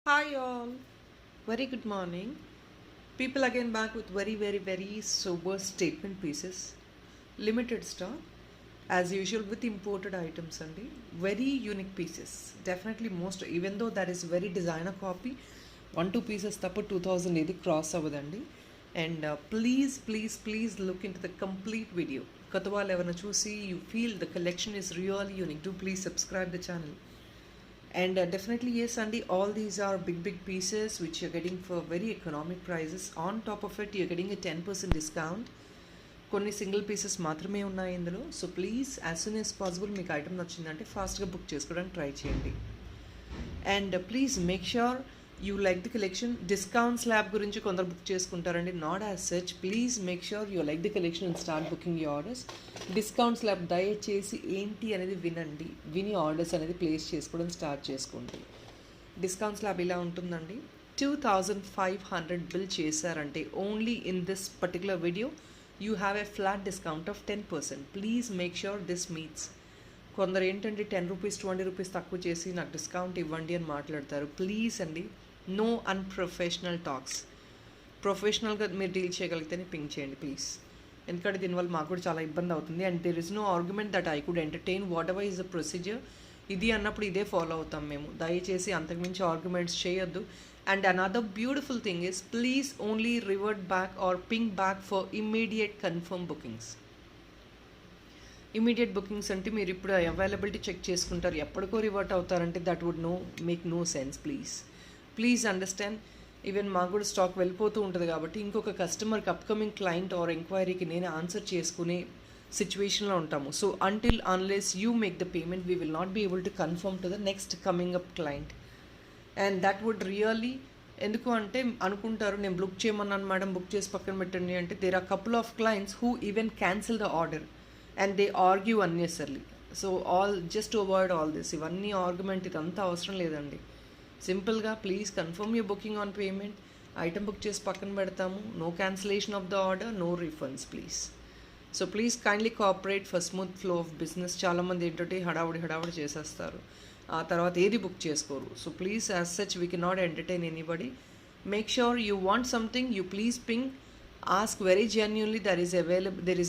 Hi all, very good morning. People again back with very sober statement pieces. Limited stock, as usual with imported items and very unique pieces. Definitely most, even though that is very designer copy, 1-2 pieces తప్ప 2000 ఇది cross అవ్వదండి. And please look in to the complete video. కొత్త వాళ్ళు ఎవరైనా చూసి you feel the collection is really unique, do please subscribe the channel. And definitely yes Andy, all these are big pieces which you're getting for very economic prices. On top of it you're getting a 10% discount. కొన్ని single pieces మాత్రమే ఉన్నాయి ఇందులో. So please as soon as possible మీకు item నచ్చిందంటే ఫాస్ట్గా book చేసుకోవడానికి try చేయండి. And please make sure you like the collection. Discount slab గురించి కొందరు బుక్ చేసుకుంటారండి, not as such. Please make sure you like the collection and start booking you orders. Discount slab దయచేసి ఏంటి అనేది వినండి, విని ఆర్డర్స్ అనేది ప్లేస్ చేసుకోవడం స్టార్ట్ చేసుకోండి. డిస్కౌంట్ స్లాబ్ ఇలా ఉంటుందండి. 2500 బిల్ చేశారంటే only in this particular video you have a flat discount of 10%. Please make sure this meets. కొందరు ఏంటంటే 10 రూపీస్ 20 రూపీస్ తక్కువ చేసి నాకు డిస్కౌంట్ ఇవ్వండి అని మాట్లాడతారు. ప్లీజ్ అండి, నో అన్ప్రొఫెషనల్ టాక్స్. ప్రొఫెషనల్గా మీరు డీల్ చేయగలిగితేనే పింక్ చేయండి ప్లీజ్. ఎందుకంటే దీనివల్ల మాకు కూడా చాలా ఇబ్బంది అవుతుంది. And there is no argument that I could entertain whatever is the procedure. ఇది అన్నప్పుడు ఇదే ఫాలో అవుతాం మేము. దయచేసి అంతకుమించి ఆర్గ్యుమెంట్స్ చేయొద్దు. And another beautiful thing is please only revert back or ping back for immediate confirm bookings. Immediate bookings అంటే మీరు ఇప్పుడు అవైలబిలిటీ చెక్ చేసుకుంటారు, ఎప్పటికో రివర్ట్ అవుతారంటే that would make no sense. Please understand. Even మాకు కూడా స్టాక్ వెళ్ళిపోతూ ఉంటుంది కాబట్టి ఇంకొక కస్టమర్కి అప్కమింగ్ క్లయింట్ ఆర్ ఎంక్వైరీకి నేను ఆన్సర్ చేసుకునే సిచ్యువేషన్లో ఉంటాము. So until unless you make the payment we will not be able to confirm to the next coming up client. And that would really, ఎందుకు అంటే అనుకుంటారు నేను బుక్ చేయమన్నాను మేడం, బుక్ చేసి పక్కన పెట్టండి అంటే there are couple of clients who even cancel the order and they argue unnecessarily. So just avoid all this. ఇవన్నీ argument ఇదంతా అవసరం లేదండి. సింపుల్గా please confirm you booking on payment. Item book చేసి పక్కన పెడతాము. No cancellation of the order, no refunds please. So please kindly cooperate for smooth flow of business. చాలామంది ఏంటంటే హడావుడి చేసేస్తారు, ఆ తర్వాత ఏది బుక్ చేసుకోరు. So please as such we can not entertain anybody. Make sure you want something, you please ping. Ask very genuinely, there is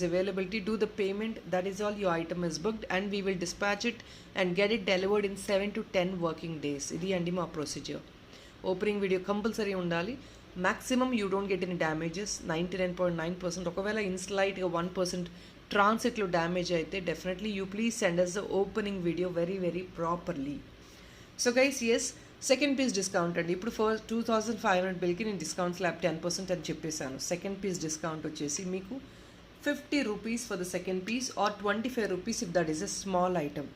availability, do the payment, that is all, your item is booked and we will dispatch it and get it delivered in 7 to 10 working days. Idi andi ma procedure. Opening video compulsory undali. Maximum you don't get any damages, 99.9%. ఒకవేళ in slight 1% transit lo damage అయితే definitely you please send us the opening video very properly. So guys, yes, second piece discount అండి. ఇప్పుడు 2500 బిల్కి నేను discount slab 10% అని చెప్పేశాను. Second piece discount వచ్చేసి మీకు 50 rupees for the second piece or 25 rupees if that is a small item.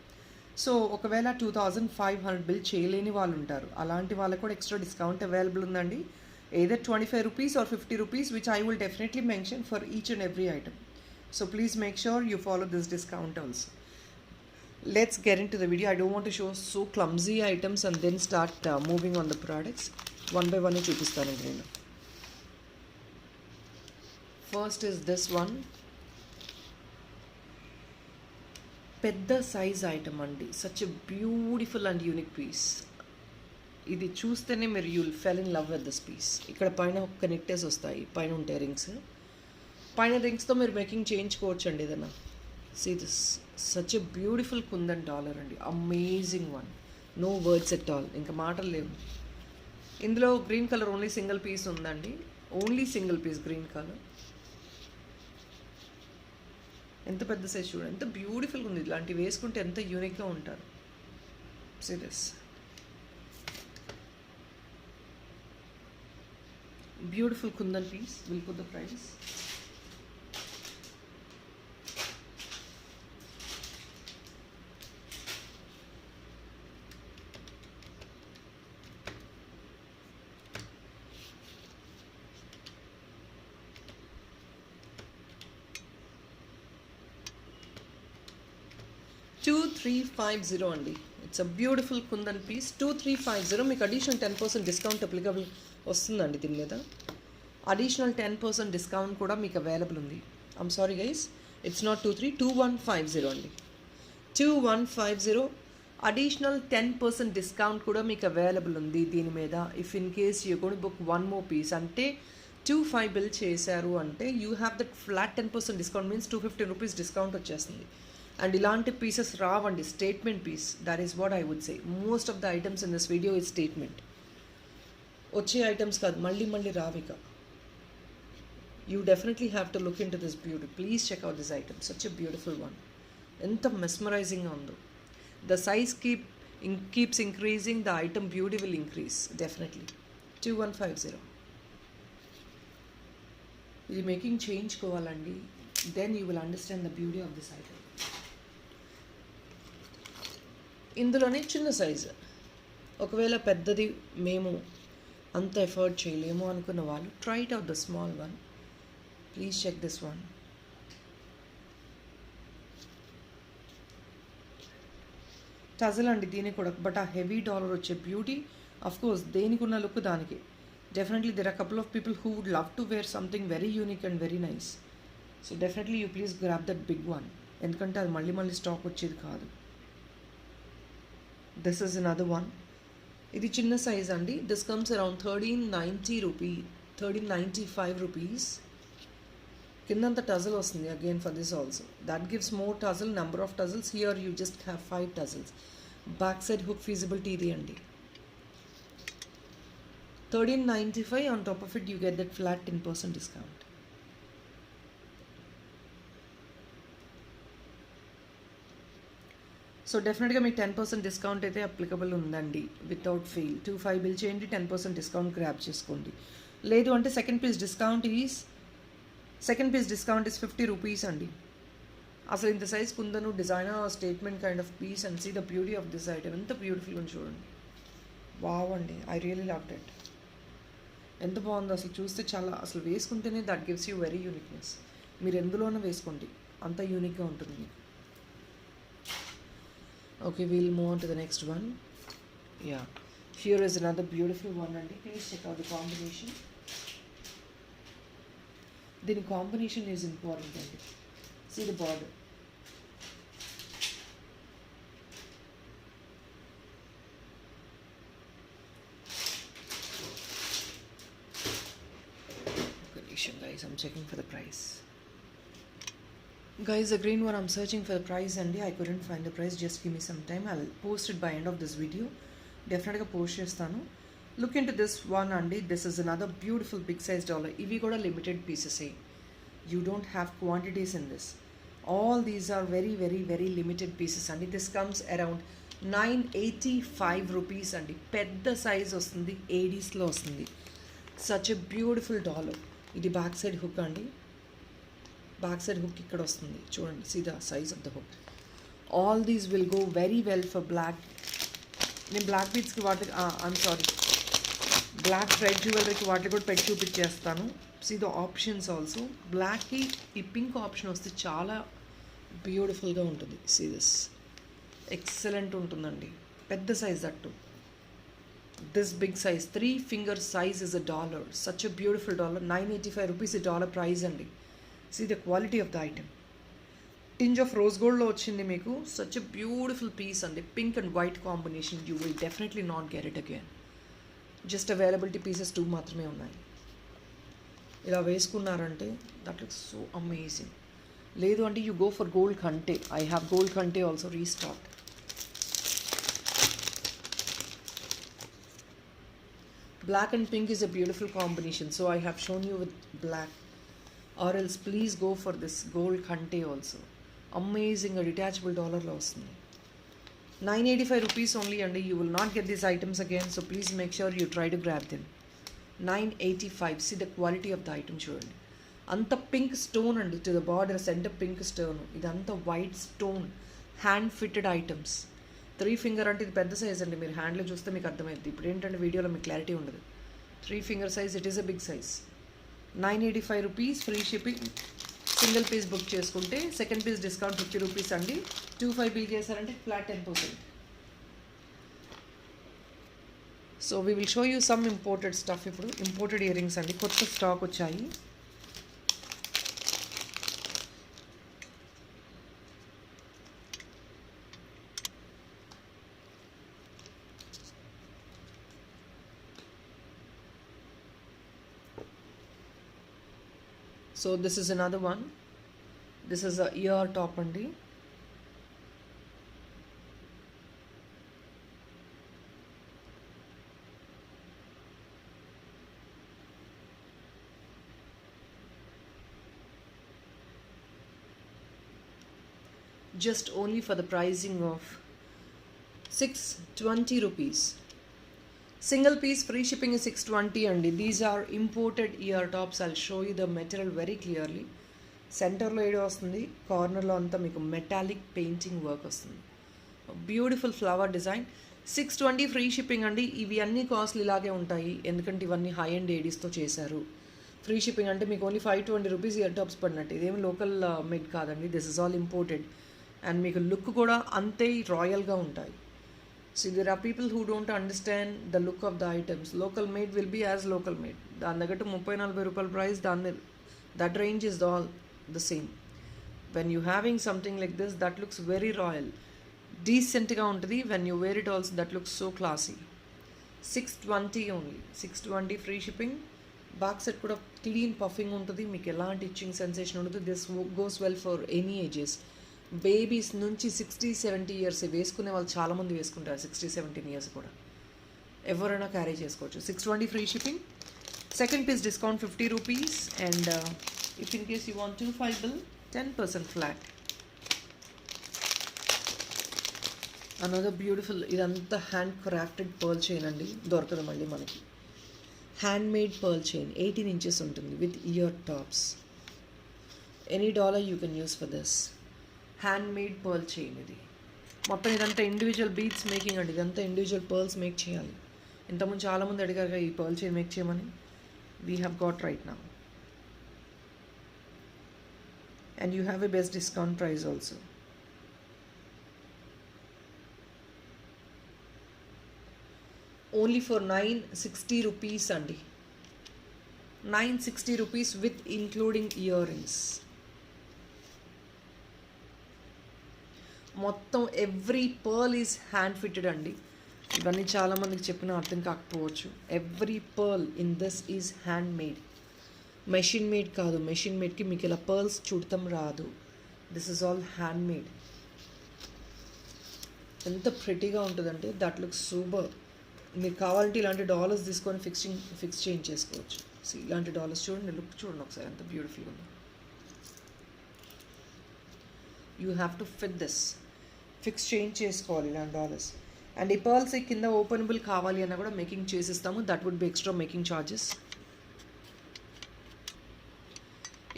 So ఒకవేళ 2500 bill చేయలేని వాళ్ళు ఉంటారు, అలాంటి వాళ్ళకు కూడా ఎక్స్ట్రా డిస్కౌంట్ అవైలబుల్ ఉందండి. either 25 rupees or 50 rupees, which I will definitely mention for each and every item. So please make sure you follow this discount also. Let's get into the video. I don't want to show so clumsy items and then start moving on the products. One by one చూపిస్తానండి నేను. First is this one. పెద్ద size item అండి. Such a beautiful and unique piece. ఇది చూస్తేనే మీరు you will fell in love with this piece. ఇక్కడ పైన ఒక నెక్టెస్ వస్తాయి, పైన ఉంటాయి రింగ్స్. పైన రింగ్స్తో మీరు మేకింగ్ చేయించుకోవచ్చు అండి ఏదైనా. See this, such a beautiful kundan dollar అండి. Amazing one, no words at all, ఇంకా మాటలు లేవు. ఇందులో green colour only single piece ఉందండి, only single piece green colour. ఎంత పెద్ద సైజ్ చూడండి, ఎంత బ్యూటిఫుల్గా ఉంది. ఇలాంటివి వేసుకుంటే ఎంత యూనిక్గా ఉంటారు. See this, beautiful kundan piece. We'll put the price. $2350 అండి. It's a beautiful kundan piece. 2350. మీకు అడిషనల్ 10% డిస్కౌంట్ అప్లికబుల్ వస్తుందండి దీని మీద. అడిషనల్ 10% డిస్కౌంట్ కూడా మీకు అవైలబుల్ ఉంది. I'm sorry guys, it's not 23, 2150 అండి. 2150 అడిషనల్ 10% డిస్కౌంట్ కూడా మీకు అవైలబుల్ ఉంది దీని మీద. If in case you gone book 1 more piece అంటే 25 బిల్ చేశారు అంటే you have that flat 10% discount means 250 rupees discount వచ్చేస్తుంది. అండ్ ఇలాంటి పీసెస్ రావండి, statement piece. That is what I would say. Most of the items in this video is statement. వచ్చే items కాదు, మళ్ళీ మళ్ళీ రావిక. You definitely have to look in to this beauty. Please check out this item. Such a beautiful one. ఎంత మెస్మరైజింగ్గా ఉందో. The size keeps increasing, the item beauty will increase definitely. 2150. ఇది making చేయించుకోవాలండి, then you will understand the beauty of this item. ఇందులోనే చిన్న size, ఒకవేళ పెద్దది మేము అంత effort చేయలేము అనుకున్న వాళ్ళు try it out the small one. Please check this one. టజల్ అండి దీనికి కూడా, బట్ ఆ హెవీ డాలర్ వచ్చే బ్యూటీ అఫ్ కోర్స్ దేనికి ఉన్న లుక్ దానికి. Definitely there are couple of people who would love to wear something very unique and very nice. So definitely you please grab that big one, ఎందుకంటే అది మళ్ళీ మళ్ళీ stock వచ్చేది కాదు. This is another one. ఇది చిన్న size అండి. This comes around 1395 rupees. కిందంత టజల్ వస్తుంది again for this also. That gives more టజల్, number of tassels. Here you just have 5 tassels. Back side hook feasibility ఇది అండి. 1395. On top of it you get that flat 10% discount. So డెఫినెట్గా మీకు 10% discount అయితే applicable ఉందండి without fail. 25 bill చేయండి, 10% discount grab చేసుకోండి. లేదు అంటే second piece discount is 50 rupees అండి. అసలు ఇంత size kundan designer statement kind of piece. And see the beauty of this item. ఎంత బ్యూటిఫుల్ ఉంది చూడండి. వావ్ అండి, ఐ రియలీ లవ్డ్ ఇట్. ఎంత బాగుందో అసలు చూస్తే. చాలా అసలు వేసుకుంటేనే that gives you very uniqueness. మీరు ఎందులోనే వేసుకోండి, అంత యూనిక్గా ఉంటుంది మీకు. Okay, we'll move on to the next one. Yeah, here is another beautiful one అండి. Please check out the combination. దీని కాంబినేషన్ ఈజ్ ఇంపార్టెంట్ అండి. See the border. Guys, I'm checking for the price. Guys, the green one I'm searching for the price and I couldn't find the price. Just give me some time. I'll post it by end of this video. Definitely post chestanu. Look into this one andi. This is another beautiful big size dollar. Ivi kuda limited pieces. You don't have quantities in this. All these are very very very limited pieces andi. This comes around 985 rupees andi. Pedda size ostundi, 80s lo ostundi. Such a beautiful dollar. ఇది back side hook అండి. Back side hook ఇక్కడ వస్తుంది చూడండి. See the size of the hook. All these will go very well for black. నేను black బీడ్స్కి వాటి black thread జ్యువెలరీకి వాటికి కూడా పెట్టి చూపించేస్తాను. See the options also. బ్లాక్కి ఈ పింక్ ఆప్షన్ వస్తే చాలా బ్యూటిఫుల్గా ఉంటుంది. సీ దిస్ ఎక్సలెంట్ ఉంటుందండి. పెద్ద సైజ్ అట్టు. This big size, 3 finger size is $1. Such a beautiful dollar. 985 rupees a dollar price andi. See the quality of the item. Tinge of rose gold lo ochindi meeku. Such a beautiful piece andi. Pink and white combination. You will definitely not get it again. Just availability pieces 2 మాత్రమే ఉన్నాయి. ఇలా వేసుకున్నారంటే that looks so amazing. లేదు అంటే you go for gold khante. I have gold khante also restocked. Black and pink is a beautiful combination, so I have shown you with black. Or else please go for this gold khante also. Amazing, a detachable dollar lo ostundi. 985 rupees only and you will not get these items again, so please make sure you try to grab them. 985. See the quality of the item chudandi. Anta pink stone and to the border center pink stone. Idantha white stone, hand fitted items. 3 finger అంటే ఇది పెద్ద size అండి. మీరు హ్యాండ్లో చూస్తే మీకు అర్థమైంది. ఇప్పుడు ఏంటంటే వీడియోలో మీకు క్లారిటీ ఉండదు. 3 finger size, it is a big size. 985 rupees free shipping. Single piece book చేసుకుంటే సెకండ్ పీస్ డిస్కౌంట్ 50 రూపీస్ అండి. 25 బిల్ చేశారంటే flat 10%. So we will show you some imported stuff. ఇప్పుడు ఇంపోర్టెడ్ ఇయర్ రింగ్స్ అండి, కొత్త stock వచ్చాయి. So this is another one. This is a ear top అండి. Just only for the pricing of 620 rupees. Single piece free shipping is 620 అండి. These are imported ear tops. I'll show you the material very clearly. సెంటర్లో ఏదో వస్తుంది, కార్నర్లో అంతా మీకు metallic painting work వస్తుంది. Beautiful flower design. 620 free shipping అండి. ఇవి అన్ని కాస్ట్లు ఇలాగే ఉంటాయి, ఎందుకంటే ఇవన్నీ హై అండ్ ఏడీస్తో చేశారు. ఫ్రీ షిప్పింగ్ అంటే మీకు ఓన్లీ 520 రూపీస్ ఇయర్ టాప్స్ పడినట్టు. ఇదేమి లోకల్ మేడ్ కాదండి, this is all imported. And మీకు లుక్ కూడా అంతే రాయల్గా ఉంటాయి. So there are people who don't understand the look of the items. Local made will be as local made. దాని తగ్గట్టు 30-40 రూపాయల ప్రైస్, దాని that range is all the same. When you having something like this that looks very royal, డీసెంట్గా ఉంటుంది. When you wear it also that looks so classy. 620 only. 620 free shipping. Back set కూడా clean puffing ఉంటుంది, మీకు ఎలాంటి itching sensation ఉంటుంది. This goes well for any ages. Babies నుంచి 60-70 years వేసుకునే వాళ్ళు చాలామంది వేసుకుంటారు. 60-17 ఇయర్స్ కూడా ఎవరైనా క్యారీ చేసుకోవచ్చు. 620 free shipping. Second piece discount 50 rupees. And if in case you want 25 bill 10% flat. Another beautiful, ఇదంతా హ్యాండ్ క్రాఫ్టెడ్ పర్ల్ చైన్ అండి. దొరకదు మళ్ళీ మనకి. Handmade pearl chain 18 inches ఉంటుంది with ear tops. Any dollar you can use for this. Handmade pearl chain ఇది. మొత్తం ఇదంతా individual beads making అండి. ఇదంతా ఇండివిజువల్ పర్ల్స్ మేక్ చేయాలి. ఇంతకుముందు చాలామంది అడిగారు ఈ పర్ల్ చైన్ మేక్ చేయమని. We have got right now. And you have a best discount price also. Only for 960 rupees అండి. 960 rupees with including ear rings. మొత్తం every pearl is hand fitted అండి. ఇవన్నీ చాలామందికి చెప్పినా అర్థం కాకపోవచ్చు. Every pearl in this is hand made. Machine made కాదు. Machine మేడ్కి మీకు ఇలా పర్ల్స్ చుడతాం రాదు. This is all hand made. ఎంత ప్రిటీగా ఉంటుందంటే దట్ లుక్స్ సూపర్. మీకు కావాలంటే ఇలాంటి డాలర్స్ తీసుకొని ఫిక్స్ చేయించేసుకోవచ్చు. సో ఇలాంటి డాలర్స్ చూడండి, లుక్ చూడండి ఒకసారి ఎంత బ్యూటిఫుల్గా ఉందో. You have to fit this. Fix change చేసుకోవాలి ఇలాంటి డాలర్స్. అండ్ ఈ పర్ల్స్ కింద ఓపెనబుల్ కావాలి అన్నా కూడా మేకింగ్ చేసిస్తాము. That would be extra making charges.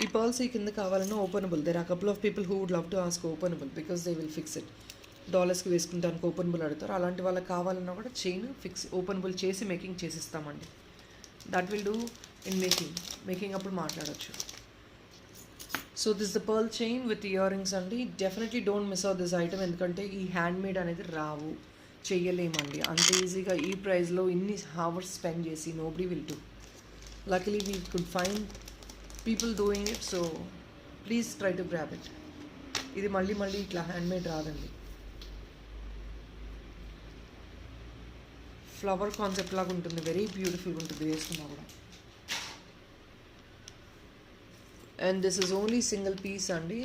ఈ పర్ల్స్ కింద కావాలన్నా openable. There are couple of people who would love to ask openable because they will fix it. డాలర్స్కి వేసుకుంటానికి ఓపెనబుల్ అడుగుతారు. అలాంటి వాళ్ళకి కావాలన్నా కూడా చైన్ ఫిక్స్ ఓపెనబుల్ చేసి మేకింగ్ చేసిస్తామండి. That will do in making అప్పుడు మాట్లాడచ్చు. So this the pearl chain with ear rings అండి. Definitely don't miss out this item, ఎందుకంటే ఈ హ్యాండ్ మేడ్ అనేది రావు, చెయ్యలేమండి అంత ఈజీగా. ఈ ప్రైస్లో ఇన్ని అవర్స్ స్పెండ్ చేసి nobody will do. Luckily we could find people doing it. So please try to grab it. ఇది మళ్ళీ ఇట్లా హ్యాండ్ మేడ్ రాదండి. ఫ్లవర్ కాన్సెప్ట్ లాగా ఉంటుంది, వెరీ బ్యూటిఫుల్గా ఉంటుంది వేసుకున్నా కూడా. And this is only single piece అండి.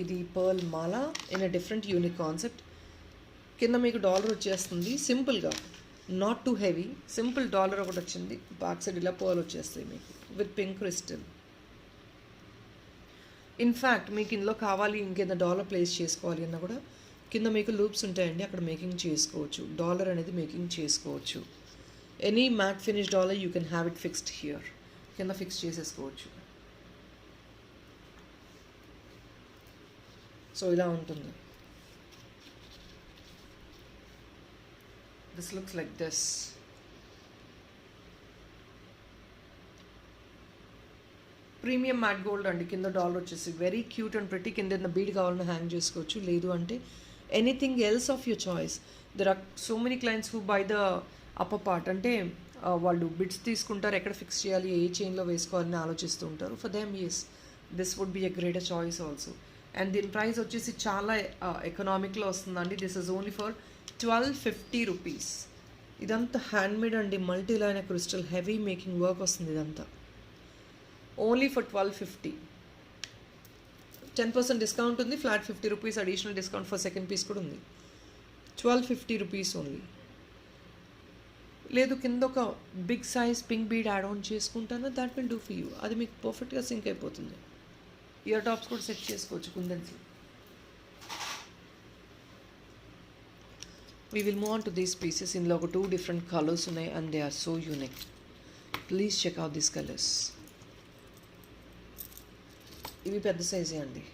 ఇది పర్ల్ మాల in a different unique concept. కింద మీకు డాలర్ వచ్చేస్తుంది సింపుల్గా, not too heavy. Simple dollar ఒకటి వచ్చింది. బ్యాక్ సైడ్ ఇలా పర్ల్ వచ్చేస్తాయి మీకు విత్ పింక్ క్రిస్టల్. ఇన్ఫ్యాక్ట్ మీకు ఇందులో కావాలి ఇంకేదో డాలర్ ప్లేస్ చేసుకోవాలి అన్నా కూడా కింద మీకు లూప్స్ ఉంటాయండి, అక్కడ మేకింగ్ చేసుకోవచ్చు. డాలర్ అనేది మేకింగ్ చేసుకోవచ్చు. Any matte finish dollar you can have it fixed here. కింద ఫిక్స్ చేసేసుకోవచ్చు. సో ఇలా ఉంటుంది. This looks like this. Premium matte gold అండి. కింద డాలర్ వచ్చేసి వెరీ క్యూట్ అండ్ ప్రిటీ. కింద బీడ్ కావాలన్నా హ్యాంగ్ చేసుకోవచ్చు, లేదు అంటే anything else of your choice. There are so many clients who buy the upper part. అంటే వాళ్ళు బిడ్స్ తీసుకుంటారు, ఎక్కడ ఫిక్స్ చేయాలి, ఏ చైన్లో వేసుకోవాలని ఆలోచిస్తూ ఉంటారు. For them as this would be a greater choice also. And దీని ప్రైస్ వచ్చేసి చాలా ఎకనామిక్లో వస్తుందండి. This is only for 1250 rupees. ఇదంతా హ్యాండ్మేడ్ అండి. Multi line crystal heavy making work వస్తుంది ఇదంతా. Only for 1250. 10% డిస్కౌంట్ ఉంది, flat 50 rupees additional discount for second piece కూడా ఉంది. 1250 రూపీస్ ఓన్లీ. లేదు కింద ఒక big size pink bead add on చేసుకుంటాను, that will do for you. అది మీకు పర్ఫెక్ట్గా సింక్ అయిపోతుంది. ఇయర్ టాప్స్ కూడా సెట్ చేసుకోవచ్చు కుందన్స్. We will move on to these pieces. ఇందులో ఒక 2 different colors ఉన్నాయి and they are so unique. Please check out these colors. ఇవి పెద్ద సైజే అండి.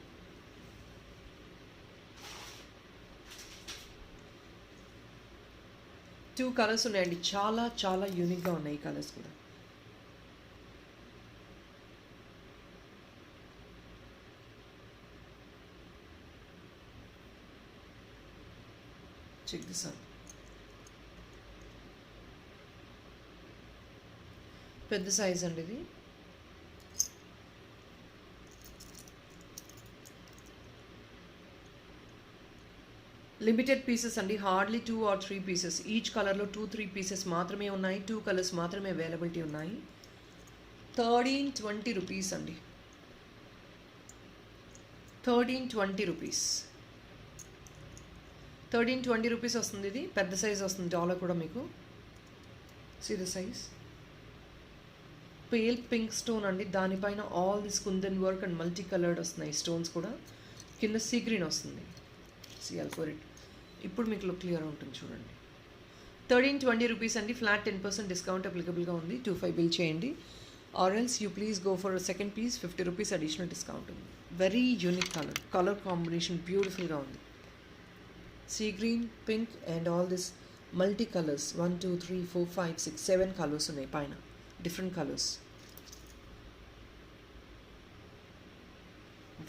టూ కలర్స్ ఉన్నాయండి, చాలా చాలా యూనిక్గా ఉన్నాయి ఈ కలర్స్ కూడా. Check this out. పెద్ద సైజ్ అండి ఇది. లిమిటెడ్ పీసెస్ అండి, హార్డ్లీ 2 or 3 పీసెస్. ఈచ్ కలర్లో 2-3 పీసెస్ మాత్రమే ఉన్నాయి. 2 కలర్స్ మాత్రమే అవైలబిలిటీ ఉన్నాయి. 1320 రూపీస్ అండి. 1320 రూపీస్. 1320 రూపీస్ వస్తుంది. ఇది పెద్ద సైజ్ వస్తుంది డాలర్ కూడా మీకు. See the size. Pale pink stone అండి, దానిపైన all this kundan work and multi coloured వస్తున్నాయి స్టోన్స్ కూడా. కింద సీ గ్రీన్ వస్తుంది. సీ అల్ఫోరిట్. ఇప్పుడు మీకు లుక్ క్లియర్ ఉంటుంది చూడండి. 1320 రూపీస్ అండి. ఫ్లాట్ 10% డిస్కౌంట్ అప్లికబుల్గా ఉంది. 25 బిల్ చేయండి. Or else you please go for second piece 50 rupees additional discount ఉంది. వెరీ యూనిక్ కలర్ కాంబినేషన్ బ్యూటిఫుల్గా ఉంది. See green, pink and all this multi colours. 1 2 3 4 5 6 7 colours ఉన్నాయి పైన, different colours.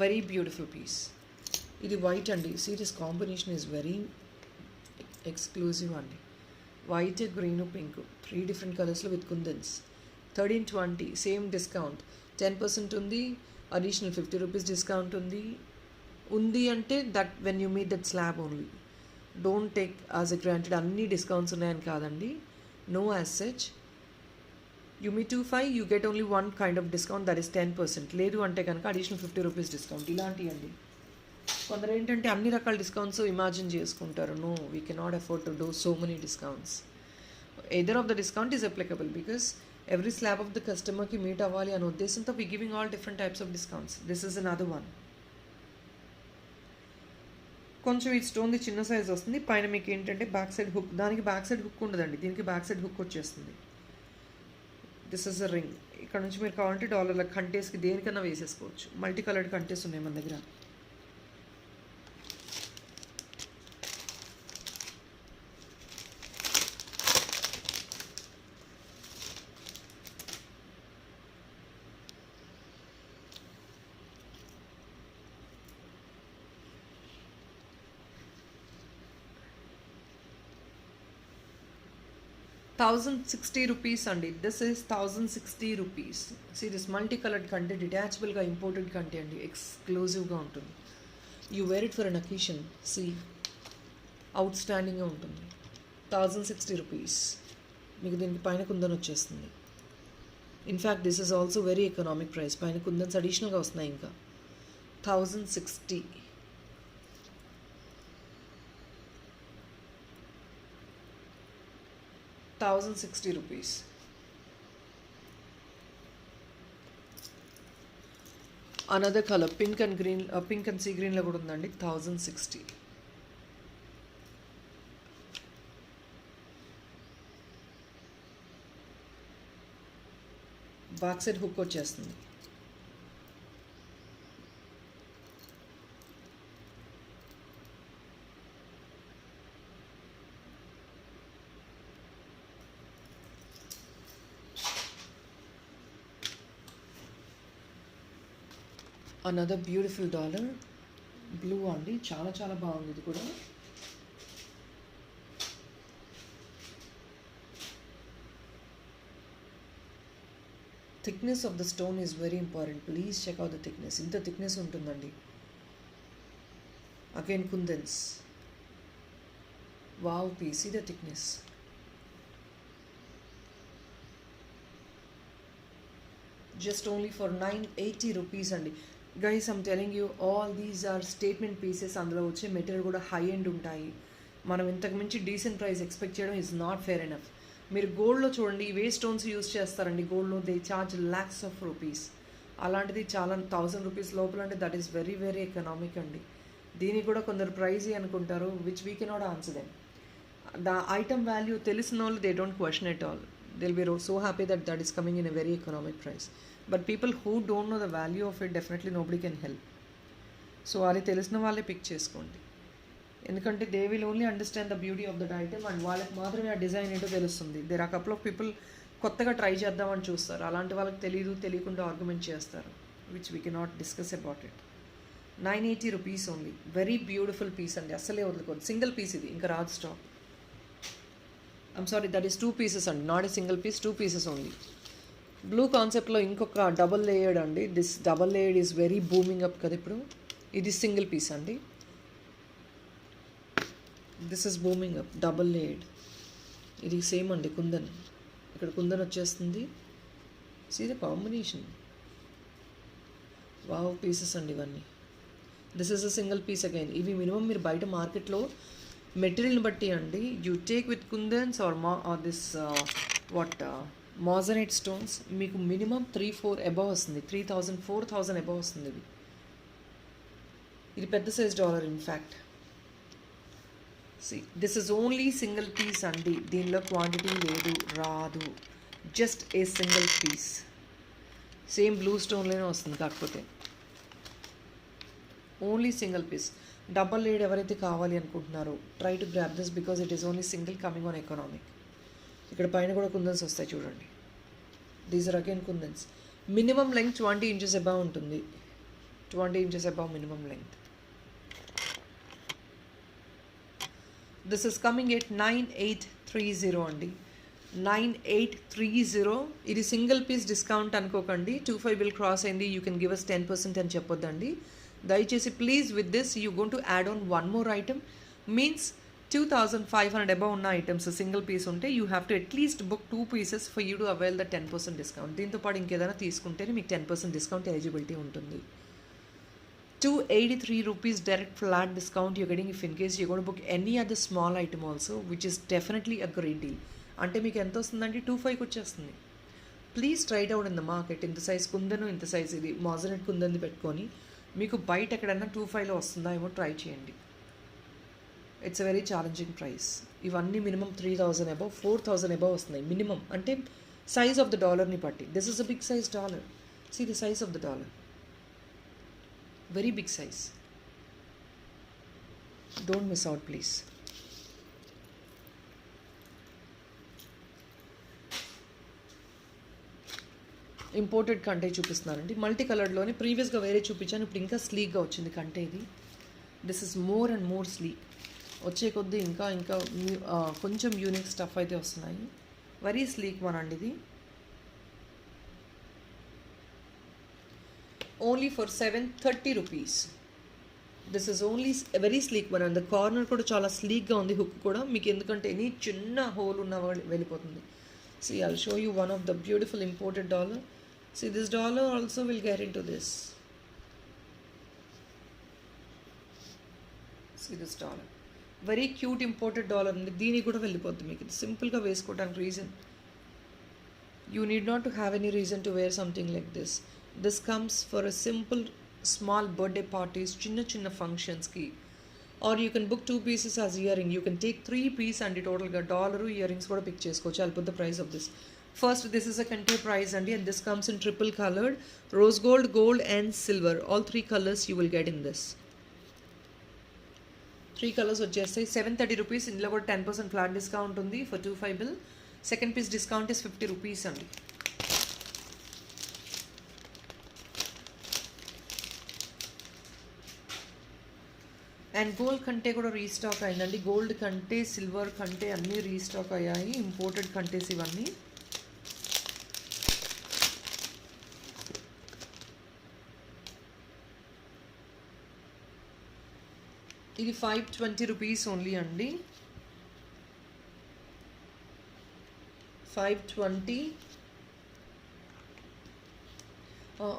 Very beautiful piece. ఇది white అండి. Serious combination is very exclusive అండి. White, green, pink 3 different కలర్స్లో with kundans. 1320 same discount. 10% ఉంది, additional 50 rupees discount ఉంది అంటే that when you meet that slab only. Don't take as a granted అన్ని discounts ఉన్నాయని కాదండి. No as such. You meet 25 you get only 1 kind of discount, that is 10%. లేదు అంటే కనుక additional 50 rupees discount. ఇలాంటివి అండి. కొందరు ఏంటంటే అన్ని రకాల డిస్కౌంట్స్ ఇమాజిన్ చేసుకుంటారు. No, we cannot afford to do so many discounts. Either of the discount is applicable because every slab of the కస్టమర్కి మీట్ అవ్వాలి అనే ఉద్దేశంతో we giving all different types of discounts. This is another one. కొంచెం ఈ స్టోన్ది చిన్న size వస్తుంది. పైన మీకు ఏంటంటే బ్యాక్ సైడ్ హుక్, దానికి బ్యాక్ సైడ్ హుక్ ఉండదండి, దీనికి బ్యాక్ సైడ్ హుక్ వచ్చేస్తుంది. This is a ring. ఇక్కడ నుంచి మీరు కావాలంటే డాలర్ల కంటేస్కి దేనికన్నా వేసేసుకోవచ్చు. మల్టీ కలర్డ్ కంటేస్ ఉన్నాయి మన దగ్గర. ₹1060 అండి. This is 1060 rupees. Serious multi coloured కంటే, డిటాచబుల్గా ఇంపోర్టెడ్ కంటే అండి, ఎక్స్క్లూజివ్గా ఉంటుంది. You wear it for an occasion. See అవుట్ స్టాండింగ్గా ఉంటుంది. 1060 రూపీస్. మీకు దీనికి పైన కుందన్ వచ్చేస్తుంది. In fact this is also very economic price. పైన కుందన్స్ అడిషనల్గా వస్తున్నాయి ఇంకా. 1060. ₹1060. Another colour pink and green, pink and see గ్రీన్లో కూడా ఉందండి. 1060. బ్యాక్ సైడ్ హుక్ వచ్చేస్తుంది. అనదర్ బ్యూటిఫుల్ డాలర్ బ్లూ అండి, చాలా చాలా బాగుంది ఇది కూడా. Thickness of the stone is very important. Please check out the thickness. ఇంత థిక్నెస్ ఉంటుందండి. Again kundans. Wow piece. See the thickness. Just only for 980 rupees అండి. Guys I'm telling you all these are statement pieces. అందులో వచ్చే material కూడా high end ఉంటాయి. మనం ఇంతకు మించి డీసెంట్ ప్రైస్ ఎక్స్పెక్ట్ చేయడం ఈజ్ నాట్ ఫేర్ ఎనఫ్. మీరు గోల్డ్లో చూడండి, ఇవే స్టోన్స్ యూస్ చేస్తారండి గోల్డ్లో. They charge lakhs of rupees. అలాంటిది చాలా 1000 రూపీస్ లోపల అంటే that is very very economic అండి. దీనికి కూడా కొందరు ప్రైజీ అనుకుంటారు, which we cannot answer them. The item value తెలిసిన వాళ్ళు they don't question at all. they'll be so happy that that is coming in a very economic price. But people who don't know the value of it, definitely nobody can help. So అది తెలిసిన వాళ్ళే pick చేసుకోండి. ఎందుకంటే they will only understand the beauty of that item and వాళ్ళకి మాత్రమే ఆ design ఏంటో తెలుస్తుంది. There are couple of people కొత్తగా ట్రై చేద్దామని చూస్తారు, అలాంటి వాళ్ళకి తెలియకుండా ఆర్గ్యుమెంట్ చేస్తారు, which we cannot discuss about it. 980 rupees only. Very beautiful piece అండి, అస్సలే వదులుకోదు. సింగిల్ పీస్ ఇది, ఇంకా రాదు stock. I'm sorry, that is 2 pieces అండి, not a single piece, 2 pieces only. Blue కాన్సెప్ట్లో ఇంకొక డబల్ లేయర్డ్ అండి. This double layered is very booming up కదా ఇప్పుడు. ఇది సింగిల్ పీస్ అండి. This is booming up, double layered. ఇది సేమ్ అండి, కుందన్. ఇక్కడ కుందన్ వచ్చేస్తుంది. See the combination. Wow pieces అండి ఇవన్నీ. This is a single piece again. ఇవి మినిమం మీరు బయట మార్కెట్లో మెటీరియల్ని బట్టి అండి, you take with kundans or this moissanite stones, మీకు మినిమం 3-4 అబవ్ వస్తుంది. 3000 4000 అబవ్ వస్తుంది. ఇది పెద్ద size dollar in fact. See this is only single piece అండి, దీనిలో క్వాంటిటీ లేదు, రాదు. Just a single piece. Same blue స్టోన్లోనే వస్తుంది, కాకపోతే only single piece. Double laid ఎవరైతే కావాలి అనుకుంటున్నారో, try to grab this because it is only single coming on economic. ఇక్కడ పైన కూడా కుందన్స్ వస్తాయి చూడండి. These are again kundans. Minimum length 20 inches above ఉంటుంది. 20 inches above minimum length. This is coming at 9830 అండి. 9830. ఇది సింగిల్ పీస్ డిస్కౌంట్ అనుకోకండి. 25 బిల్ క్రాస్ అయింది, యూ కెన్ గివ్ అస్ 10% అని చెప్పొద్దండి. దయచేసి please with this you going to add on one more item. Means 2500 above ఉన్న items single piece ఉంటే you have to at least book 2 pieces for you to avail the 10% discount. దీంతో పాటు ఇంకేదైనా తీసుకుంటేనే మీకు 10% డిస్కౌంట్ ఎలిజిబిలిటీ ఉంటుంది. 283 rupees direct flat discount you're getting if in case you're going to book any other small item also, which is definitely a great deal. అంటే మీకు ఎంత వస్తుందంటే 25కి వచ్చేస్తుంది. Please try it out in the market. ఇంత size కుందను, ఇంత size ఇది మాజనెట్ కుందని పెట్టుకొని మీకు బయట ఎక్కడన్నా 25లో వస్తుందా ఏమో ట్రై చేయండి. It's a very challenging price. ఇవన్నీ మినిమం 3000 అబౌవ్ 4000 అబౌవ్ వస్తున్నాయి మినిమం, అంటే సైజ్ ఆఫ్ ద డాలర్ని బట్టి. This is a big size dollar. See the size of the dollar, very big size. Don't miss out please. Imported కంటే చూపిస్తున్నానండి. Multi కలర్లోనే ప్రీవియస్గా వేరే చూపించాను, ఇప్పుడు ఇంకా స్లీక్గా వచ్చింది కంటే ఇది. This is more and more sleek. వచ్చే కొద్దీ ఇంకా ఇంకా కొంచెం యూనిక్ స్టఫ్ అయితే వస్తున్నాయి. వెరీ స్లీక్ వన్ అండి ఇది. Only for 730 rupees. This is only very sleek one. And the corner కూడా చాలా స్లీక్గా ఉంది, హుక్ కూడా మీకు ఎందుకంటే ఎనీ చిన్న హోల్ ఉన్న వెళ్ళిపోతుంది. See, I'll show you one of the beautiful imported dollar. See, this dollar also will get into this. See this dollar. Very cute imported dollar. దీని కూడా వెళ్ళిపోతుంది మీకు. సింపుల్గా వేసుకోవడానికి reason. You need not to have any reason to wear something like this. This comes for a simple small birthday parties, చిన్న functions ki. Or you can book 2 pieces as earring. You can take 3 pieces and total ga dollar earrings kuda pick chesukochu. I'll put the price of this. First, this is a contour price and this comes in triple colored, rose gold, gold and silver. All 3 colors you will get in this. 3 colors వచ్చేస్తాయి. 730 rupees. ఇందులో కూడా 10% flat discount ఉంది for 25 bill. Second piece discount is 50 rupees అండి. And gold కంటే కూడా restock అయిందండి. Gold కంటే silver కంటే అన్నీ రీస్టాక్ అయ్యాయి. ఇంపోర్టెడ్ కంటేస్ ఇవన్నీ. ఇది 520 రూపీస్ ఓన్లీ అండి. 520.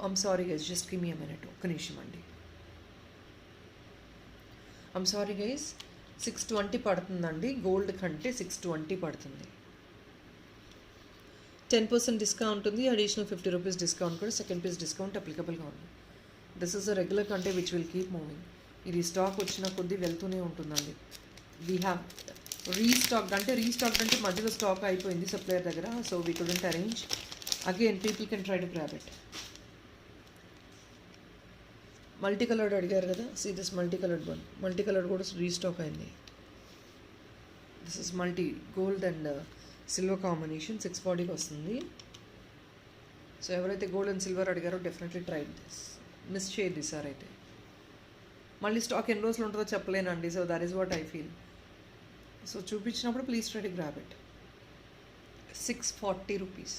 I'm sorry guys, just give me a minute, ఒక్క నిమిషం అండి. ఐమ్ సారీ గైస్, 620 పడుతుందండి, గోల్డ్ కంటే 620 పడుతుంది. 10% డిస్కౌంట్ ఉంది, అడిషనల్ 50 రూపీస్ డిస్కౌంట్ కూడా, సెకండ్ పీస్ డిస్కౌంట్ అప్లికబుల్గా ఉంది. దిస్ ఈస్ అ రెగ్యులర్ కంటే విచ్ విల్ కీప్ మూవింగ్. ఇది స్టాక్ వచ్చిన కొద్దీ వెళ్తూనే ఉంటుందండి. వీ హ్యావ్ రీస్టాక్డ్ అంటే మధ్యలో స్టాక్ అయిపోయింది సప్లయర్ దగ్గర, so we couldn't arrange again. People can try to grab it. Multi coloured అడిగారు కదా, see this multi coloured one. Multi coloured కూడా రీస్టాక్ అయింది. This is multi gold and silver combination, 640కి వస్తుంది. సో ఎవరైతే gold and silver అడిగారో definitely try this. Miss చేయద్ది sir. అయితే మళ్ళీ స్టాక్ ఎన్ని రోజులు ఉంటుందో చెప్పలేనండి. So that is what I feel. So చూపించినప్పుడు please try to grab it. 640 rupees.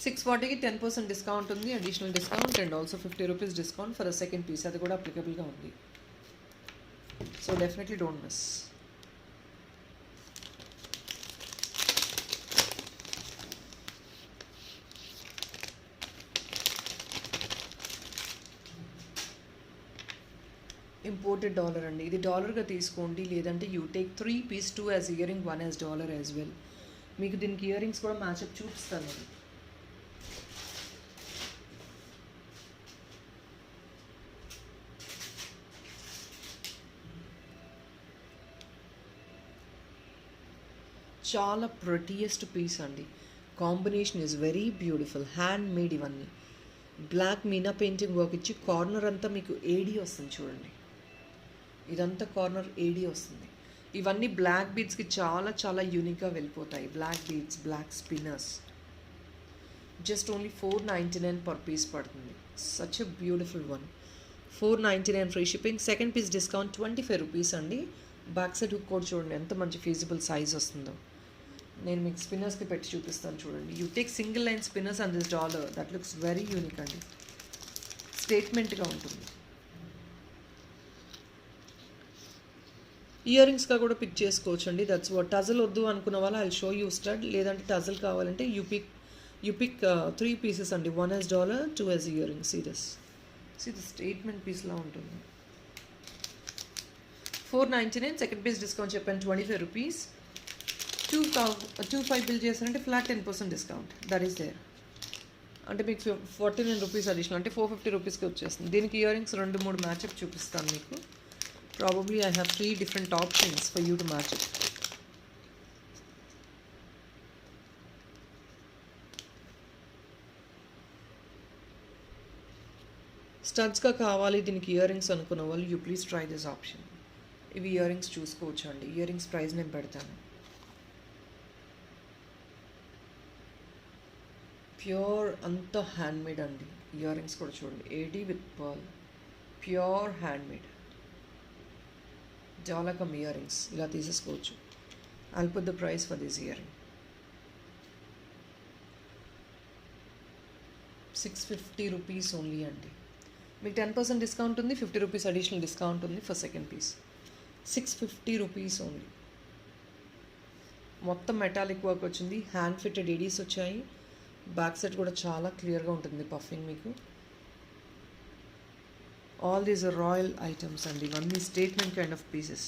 640కి 10% డిస్కౌంట్ ఉంది, additional discount and also 50 rupees discount for a second piece. అది కూడా అప్లికబుల్గా ఉంది. So definitely don't miss. Imported dollar అండి, ఇది డాలర్గా తీసుకోండి, లేదంటే you take 3 piece 2 as earring, 1 as dollar as well. మీకు దీనికి ఇయరింగ్స్ కూడా మ్యాచప్ చూపిస్తాను నేను. చాలా ప్రెటియెస్ట్ పీస్ అండి. Combination is very beautiful, handmade. ఇవన్నీ బ్లాక్ మీనా పెయింటింగ్ వర్క్ ఇచ్చి కార్నర్ అంతా మీకు ఏడీ వస్తుంది చూడండి. ఇదంతా కార్నర్ ఏడీ వస్తుంది. ఇవన్నీ బ్లాక్ బీడ్స్కి చాలా చాలా యూనిక్గా వెళ్ళిపోతాయి. Black beads, black spinners. Just only 499 per piece పడుతుంది. Such a beautiful one. 499 free shipping. Second piece discount 25 rupees అండి. బ్యాక్ సైడ్ హుక్ కూడా చూడండి ఎంత మంచి ఫీజిబుల్ సైజ్ వస్తుందో. నేను మీకు స్పిన్నర్స్కి పెట్టి చూపిస్తాను చూడండి. You take single line spinners and this dollar, that looks very unique అండి. స్టేట్మెంట్గా ఉంటుంది. ఇయర్ రింగ్స్గా కూడా పిక్ చేసుకోవచ్చు అండి. That's what. టజల్ వద్దు అనుకున్న వాళ్ళు ఐ షో యూ స్టడ్, లేదంటే టజల్ కావాలంటే యూ పిక్ 3 పీసెస్ అండి. 1 as dollar, 2 as ear ring. See this statement పీస్లా ఉంటుంది. 499 సెకండ్ పీస్ డిస్కౌంట్ చెప్పాను 25 రూపీస్. 25 బిల్ చేశారంటే flat 10% discount. That is there. అంటే మీకు 49 రూపీస్ అడిషనల్, అంటే 450 రూపీస్కి వచ్చేస్తుంది. దీనికి ఇయర్ రింగ్స్ 2-3 మ్యాచప్ చూపిస్తాను మీకు. Probably I have 3 different options for you to match it. స్టడ్స్గా కావాలి దీనికి ఇయర్ రింగ్స్ అనుకున్న వాళ్ళు you please try this option. ఇవి ఇయర్ రింగ్స్ చూసుకోవచ్చు అండి. ఇయర్ రింగ్స్ ప్రైస్ నేను పెడతాను. ప్యూర్ అంతా హ్యాండ్మేడ్ అండి. ఇయర్ రింగ్స్ కూడా చూడండి, AD with pearl, pure handmade. జాలకమ్ ఇయర్ రింగ్స్ ఇలా తీసేసుకోవచ్చు. I'll put the price for this ear ring. 650 rupees only అండి. మీకు 10% డిస్కౌంట్ ఉంది, 50 రూపీస్ అడిషనల్ డిస్కౌంట్ ఉంది for second piece. 650 rupees only. మొత్తం మెటాలిక్ వర్క్ వచ్చింది, హ్యాండ్ ఫిట్టెడ్ ఎడీస్ వచ్చాయి. బ్యాక్ సైడ్ కూడా చాలా క్లియర్గా ఉంటుంది పఫింగ్ మీకు. All these are royal items అండి. ఇవన్నీ statement kind of pieces.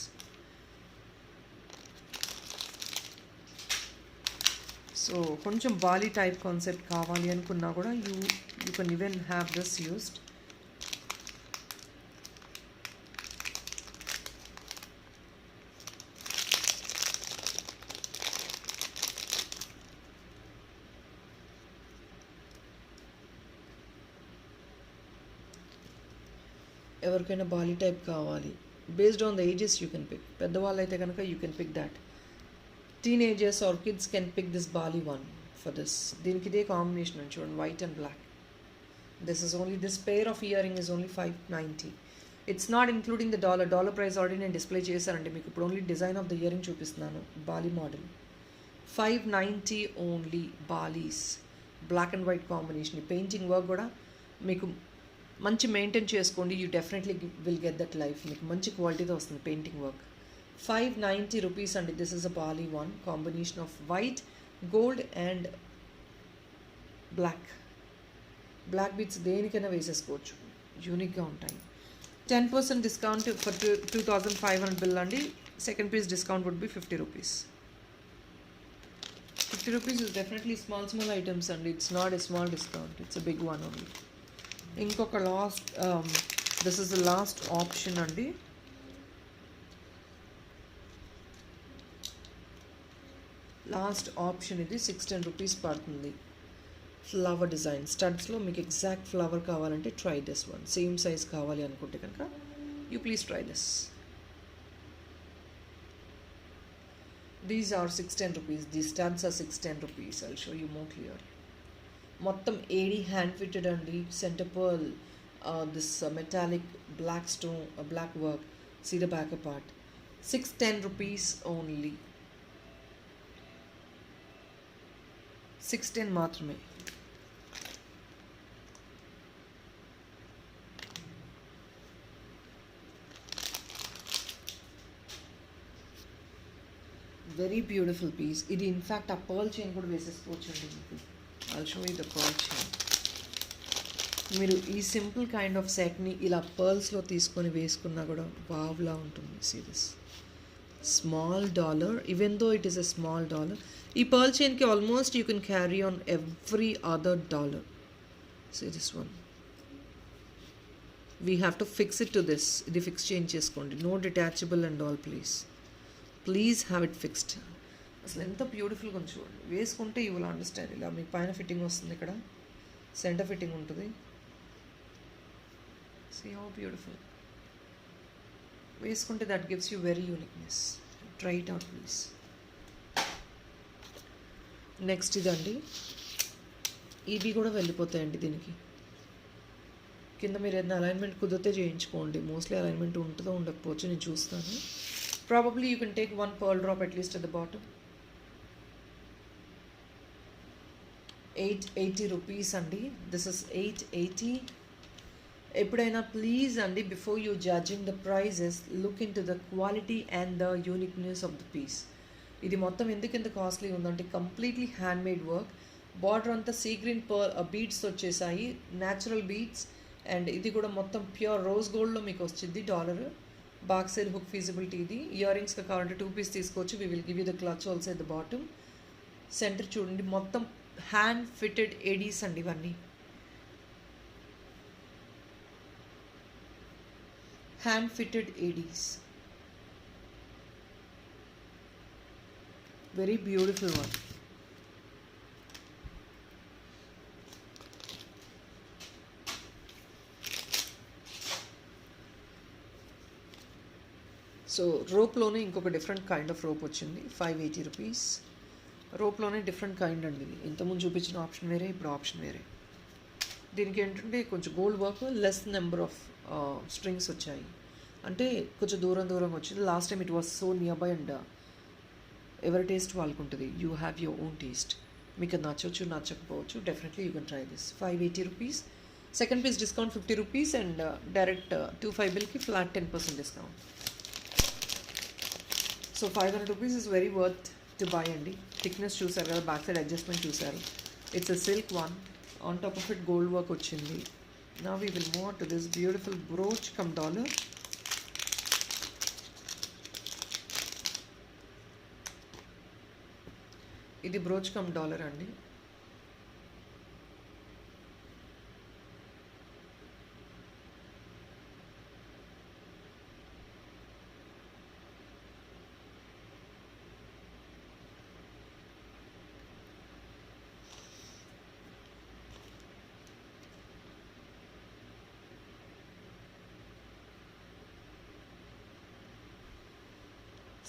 So కొంచెం బాలీ టైప్ కాన్సెప్ట్ కావాలి అనుకున్నా కూడా you can even have this used. ఎవరికైనా బాలీ టైప్ కావాలి, based on the ages you can pick. పెద్దవాళ్ళు అయితే కనుక you can pick that. Teenagers or kids can pick this bali one for this. దీనికి ఇదే కాంబినేషన్ అని చూడండి, white and black. This is only, this pair of earring is only 590. It's not including the dollar price already నేను display చేశానండి మీకు. ఇప్పుడు only design of the ear ring చూపిస్తున్నాను. Bali model 590 only. Balis black and white combination. Painting work కూడా మీకు మంచి maintain చేసుకోండి, you definitely will get that life. మీకు మంచి క్వాలిటీతో వస్తుంది పెయింటింగ్ వర్క్. 590 రూపీస్ అండి. This is a bali one combination of white, gold and black beads దేనికైనా వేసేసుకోవచ్చు, యూనిక్గా ఉంటాయి. 10% డిస్కౌంట్ ఫర్ 2500 బిల్ అండి. Second piece discount would be 50 rupees. 50 rupees is definitely small items and it's not a small discount, it's a big one only. ఇంకొక last this is the last option అండి. Last option ఇది 610 rupees పడుతుంది. Flower design స్టడ్స్లో మీకు exact flower కావాలంటే try this one. Same size కావాలి అనుకుంటే కనుక you please try this. These are 610 rupees. These studs are 610 rupees. I'll show you more clearly. మొత్తం 80 hand fitted అండి. Centre pearl, this metallic black stone, black work. See the back part. 610 rupees only. 610 మాత్రమే. Very beautiful piece ఇది. In fact ఆ pearl chain కూడా వేసేసుకోవచ్చు అండి మీకు. I'll show you the pearl chain. మీరు ఈ సింపుల్ కైండ్ ఆఫ్ సెట్ని ఇలా పర్ల్స్లో తీసుకొని వేసుకున్నా కూడా వావ్లా ఉంటుంది. See this small dollar, even though it is a small dollar. ఈ పర్ల్ చైన్కి almost you can carry on every other dollar. See this one. We have to fix it to this. ఇది ఫిక్స్ చేంజ్ చేసుకోండి. No detachable and all please. Please have it fixed. అసలు ఎంత బ్యూటిఫుల్గా ఉంది చూడండి. వేసుకుంటే యూ విల్ అండర్స్టాండ్. ఇలా మీకు పైన ఫిట్టింగ్ వస్తుంది, ఇక్కడ సెంటర్ ఫిట్టింగ్ ఉంటుంది. See how beautiful. వేసుకుంటే that gives you very uniqueness. Try it out please. Next ఇదండి. ఇవి కూడా వెళ్ళిపోతాయండి దీనికి. కింద మీరు ఏదైనా అలైన్మెంట్ కుదిరితే చేయించుకోండి. మోస్ట్లీ అలైన్మెంట్ ఉంటుందో ఉండకపోవచ్చు, నేను చూస్తాను. Probably you can take one pearl drop at least at the bottom. 880 rupees అండి. This is 880. ఎప్పుడైనా ప్లీజ్ అండి, before you judging the prices, look in to the quality and the uniqueness of the piece. ఇది మొత్తం ఎందుకు ఎంత costly ఉందంటే completely handmade work. Border అంతా sea green beads వచ్చేసాయి, న్యాచురల్ బీడ్స్. అండ్ ఇది కూడా మొత్తం ప్యూర్ రోజ్ గోల్డ్లో మీకు వచ్చింది dollar. Back side hook feasibility ఇది. ఇయర్ రింగ్స్గా కావాలంటే 2 పీస్ తీసుకోవచ్చు. We will give you the clutch also at the bottom. Centre చూడండి, మొత్తం హ్యాండ్ ఫిట్టెడ్ ఏడీస్ అండి ఇవన్నీ. Hand fitted ADs. Very beautiful one. So రోప్లోనే ఇంకొక డిఫరెంట్ కైండ్ ఆఫ్ రోప్ వచ్చింది. 580 రూపీస్. రోప్లోనే డిఫరెంట్ కైండ్ అండి ఇది. ఇంతకుముందు చూపించిన ఆప్షన్ వేరే, ఇప్పుడు ఆప్షన్ వేరే. దీనికి ఏంటంటే కొంచెం gold work, less number of strings వచ్చాయి. అంటే కొంచెం దూరంగా వచ్చింది. Last time it was so near by and ఎవరి టేస్ట్ వాళ్ళకు ఉంటుంది. You have your own taste. మీకు అది నచ్చవచ్చు, నచ్చకపోవచ్చు. Definitely you can try this. 580 rupees. Second piece discount 50 rupees and direct 25 బిల్కి flat 10% discount. So 500 rupees is very worth to buy అండి. Thickness చూసారు కదా, బ్యాక్ సైడ్ అడ్జస్ట్మెంట్ చూసారు. It's a silk one. On top of it gold work వచ్చింది. Now we will move to this beautiful brooch come dollar. ఇది brooch come dollar అండి.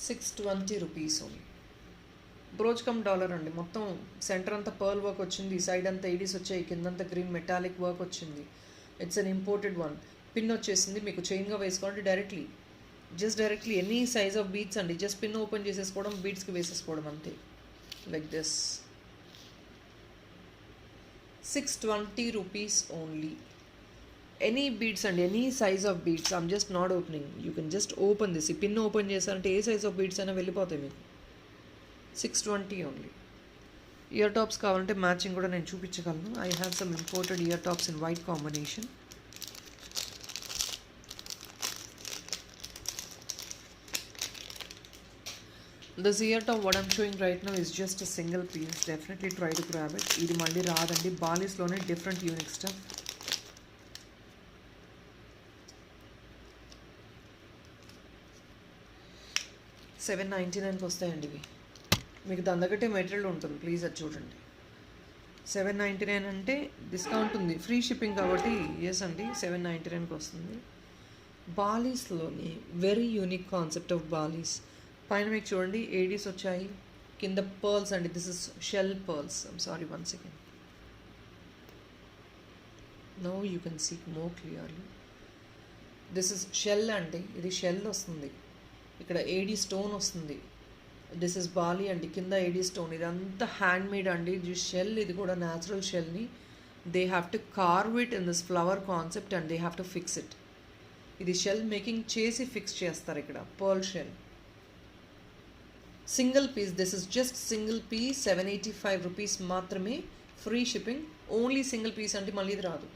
$620 rupees only. Brooch come dollar అండి. మొత్తం centre అంతా pearl work వచ్చింది, side అంతా ADs వచ్చాయి, కిందంతా గ్రీన్ మెటాలిక్ వర్క్ వచ్చింది. It's an imported one. Pin వచ్చేసింది, మీకు చైన్గా వేసుకోండి directly any size of beads అండి. జస్ట్ పిన్ ఓపెన్ చేసేసుకోవడం, బీడ్స్కి వేసేసుకోవడం అంతే. Like this. 620 rupees only. Any beads అండి, any size of beads. I'm just not opening. You can just open this. ఈ పిన్ ఓపెన్ చేశారంటే ఏ సైజ్ ఆఫ్ బీడ్స్ అయినా వెళ్ళిపోతాయి మీకు. 620 ఓన్లీ. ఇయర్ టాప్స్ కావాలంటే మ్యాచింగ్ కూడా నేను చూపించగలను. I have some imported ear tops in white combination. This ear top what I'm showing right now is just a single piece. Definitely try to grab it. ఇది మళ్ళీ రాదండి, బాలీస్లోనే different unique stuff. $799కి వస్తాయండి ఇవి. మీకు దాని తగ్గట్టే మెటీరియల్ ఉంటుంది, please అది చూడండి. $799 అంటే డిస్కౌంట్ ఉంది, ఫ్రీ షిప్పింగ్ కాబట్టి ఎస్ అండి, $799కి వస్తుంది. బాలీస్లోని very unique concept of balis. పైన మీకు చూడండి ఏడీస్ వచ్చాయి, కింద పర్ల్స్ అండి. This is shell pearls. I'm sorry, 1 second. Now you can see more clearly. This is shell అండి, ఇది షెల్ వస్తుంది, ఇక్కడ ఏడీ స్టోన్ వస్తుంది. దిస్ ఇస్ బాలీ అండి, కింద ఏడీ స్టోన్. ఇదంతా హ్యాండ్ మేడ్ అండి. ఇది షెల్, ఇది కూడా న్యాచురల్ షెల్ని they have to carve it in this flower concept and they have to fix it. ఇది షెల్ మేకింగ్ చేసి ఫిక్స్ చేస్తారు ఇక్కడ, pearl shell. Single piece, this is just single piece, 785 rupees మాత్రమే, free shipping. Only single piece అంటే మళ్ళీ ఇది రాదు.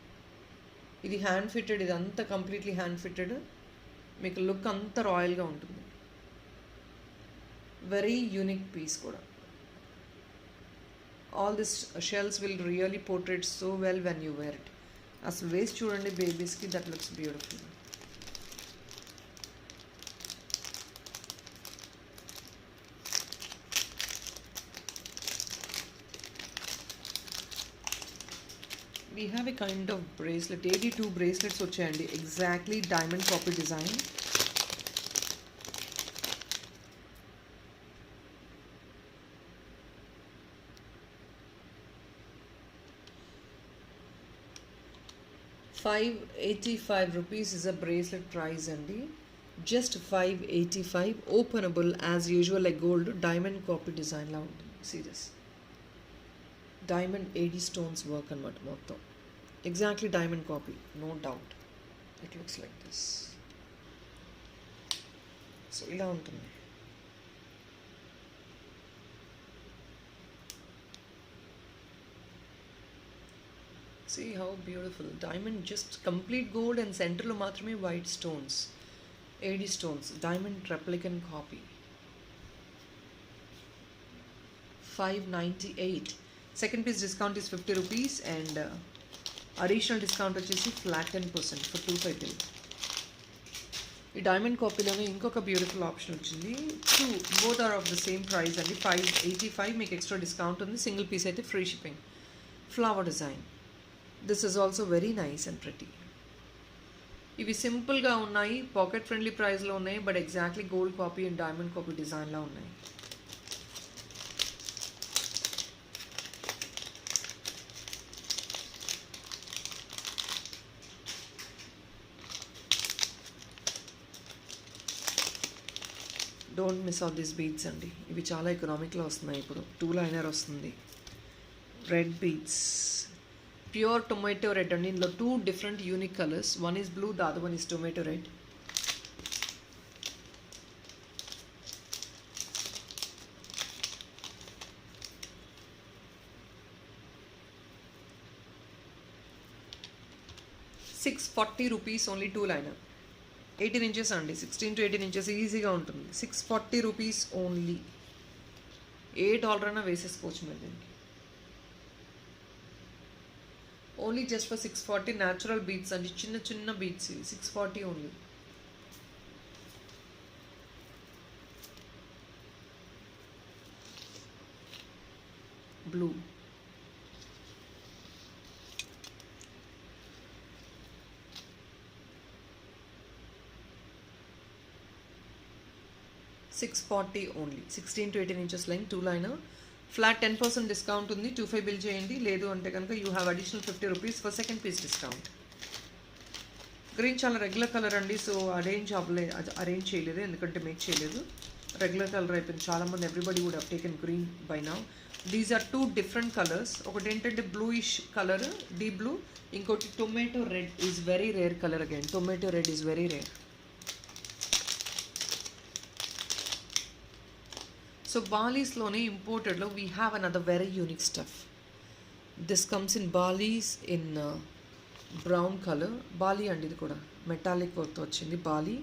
ఇది హ్యాండ్ ఫిట్టెడ్, ఇది అంతా కంప్లీట్లీ హ్యాండ్ ఫిట్టెడ్. మీకు లుక్ అంతా రాయల్గా ఉంటుంది. వెరీ యూనిక్ పీస్ కూడా. All this shells will really portrait so well when you wear it. అసలు వేస్ట్ చూడండి బేబీస్కి, that looks beautiful. We have a kind of bracelet, 82 bracelets వచ్చాయండి, exactly diamond copy design. ₹585 is a bracelet price అండి, just $585. Openable as usual like gold, diamond copy డిజైన్లా ఉంటుంది. Serious diamond AD stones work అనమాట మొత్తం, exactly diamond copy, no doubt. It looks like this. So ఇలా ఉంటుంది. See how beautiful. Diamond just complete gold and center lo maatrame white stones. 80 stones. Diamond replicant copy. $598. Second piece discount is ₹50 and additional discount వచ్చేసి flat 10% for 250. ఈ diamond కాపీలోనే ఇంకొక beautiful option వచ్చింది. Both are of the same price అండి, $585. మీకు extra discount ఉంది. Single piece అయితే free shipping. Flower design. This is also very nice and pretty. ఇవి సింపుల్గా ఉన్నాయి, పాకెట్ ఫ్రెండ్లీ ప్రైస్లో ఉన్నాయి, but exactly gold copy and diamond copy డిజైన్లో ఉన్నాయి. Don't miss out this beads అండి, ఇవి చాలా ఎకనామిక్లో వస్తున్నాయి ఇప్పుడు. 2 లైనర్ వస్తుంది, red beads, pure tomato red అండి. ఇందులో 2 different unique colours, one is blue, the other one is tomato red. ₹640 only 2 liner. 18 inches అండి, 16 to 18 inches ఈజీగా ఉంటుంది. ₹640 ఓన్లీ. $8 అయినా వేసేసుకోవచ్చు మీరు దీనికి. Only just for 640 natural beads అండి, చిన్న చిన్న beads. 640 only. Blue. $640 only. 16 to 18 inches length, 2 liner. Flat 10% discount ఉంది. 25 బిల్ చేయండి, లేదు అంటే కనుక you have additional ₹50 for second piece discount. Green చాలా రెగ్యులర్ కలర్ అండి, సో అరేంజ్ చేయలేదు ఎందుకంటే మేక్ చేయలేదు. రెగ్యులర్ కలర్ అయిపోయింది. చాలామంది everybody would have taken green by now. These are 2 different colours. ఒకటి ఏంటంటే బ్లూయిష్ కలర్, డీప్ బ్లూ. ఇంకోటి tomato red is very rare colour again. Tomato red is very rare. So బాలీస్లోనే ఇంపోర్టెడ్లో we have another very unique stuff. This comes in balis in brown colour. Bali అండి, ఇది కూడా metallic వర్క్తో వచ్చింది bali.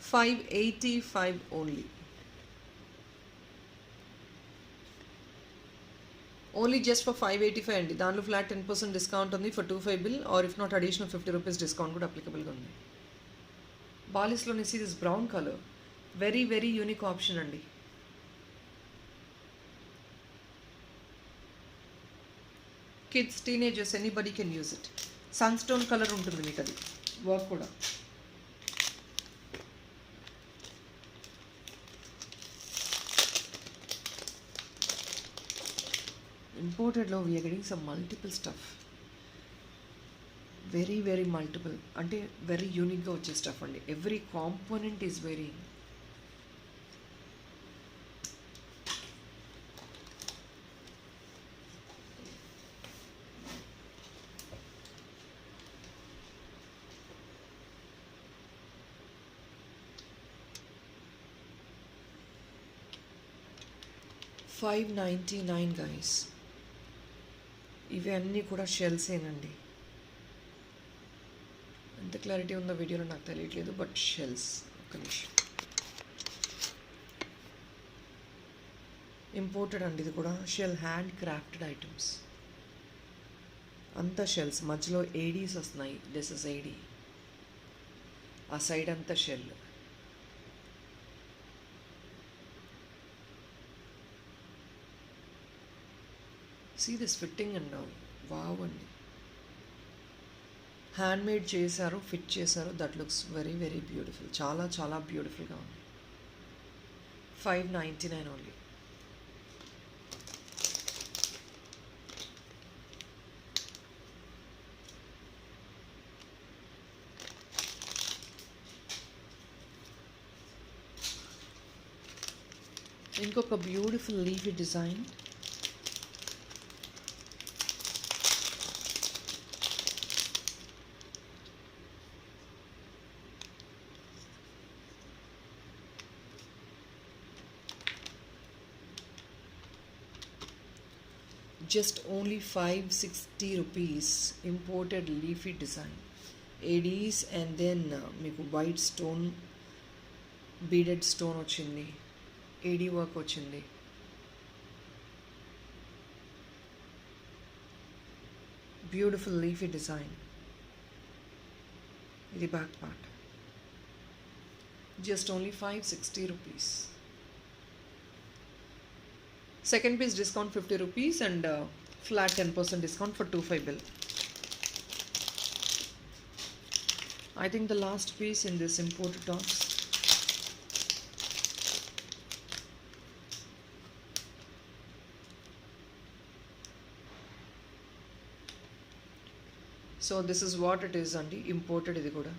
$585 only. Only just for 585 అండి. దాంట్లో ఫ్లాట్ 10% డిస్కౌంట్ ఉంది for 25 bill, or if not additional ₹50 discount కూడా అప్లికబుల్గా ఉంది. బాలీస్లోని see this brown colour, very very unique option అండి. Kids, teenagers, anybody can use it. Sun stone colour ఉంటుంది మీకు, అది వర్క్ కూడా. ఇంపోర్టెడ్లో we're getting some multiple stuff, very very multiple, అంటే వెరీ యూనిక్గా వచ్చే స్టఫ్ అండి. Every component is very. $599 guys. ఇవి అన్నీ కూడా షెల్సేనండి. ఎంత క్లారిటీ ఉందో వీడియోలో నాకు తెలియట్లేదు, బట్ షెల్స్. ఒక్క నిమిషం. ఇంపోర్టెడ్ అండి ఇది కూడా. షెల్ హ్యాండ్ క్రాఫ్టెడ్ ఐటమ్స్, అంతా షెల్స్. మధ్యలో ఏడీస్ వస్తున్నాయి. This is AD. ఆ సైడ్ అంతా shell. See this fitting and all. Wow అండి, హ్యాండ్ మేడ్ చేశారు, ఫిట్ చేశారు. That looks very very beautiful. చాలా చాలా బ్యూటిఫుల్గా ఉంది. $599 ఓన్లీ. ఇంకొక beautiful leafy design. Just only ₹560. Imported leafy design. ADs and then మీకు వైట్ స్టోన్, బీడెడ్ స్టోన్ వచ్చింది. ఏడీ వర్క్ వచ్చింది. Beautiful leafy design. ఇది back part. Just only ₹560. Second piece discount ₹50 and flat 10% discount for 25 bill. I think the last piece in this imported tops. So this is what it is andi. Imported idi kuda.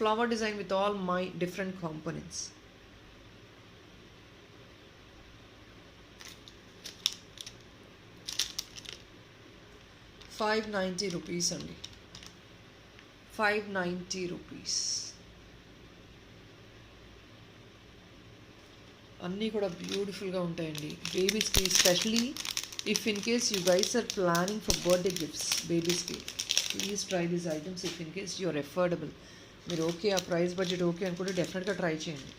Flower design with all my different components. ₹590 అండి. ₹590. అన్నీ కూడా బ్యూటిఫుల్గా ఉంటాయండి. బేబీస్కి specially if in case you guys are planning for birthday gifts బేబీస్కి, please try these items. If in case you're affordable, మీరు okay ఆ price budget okay అనుకుంటే డెఫినెట్గా ట్రై చేయండి.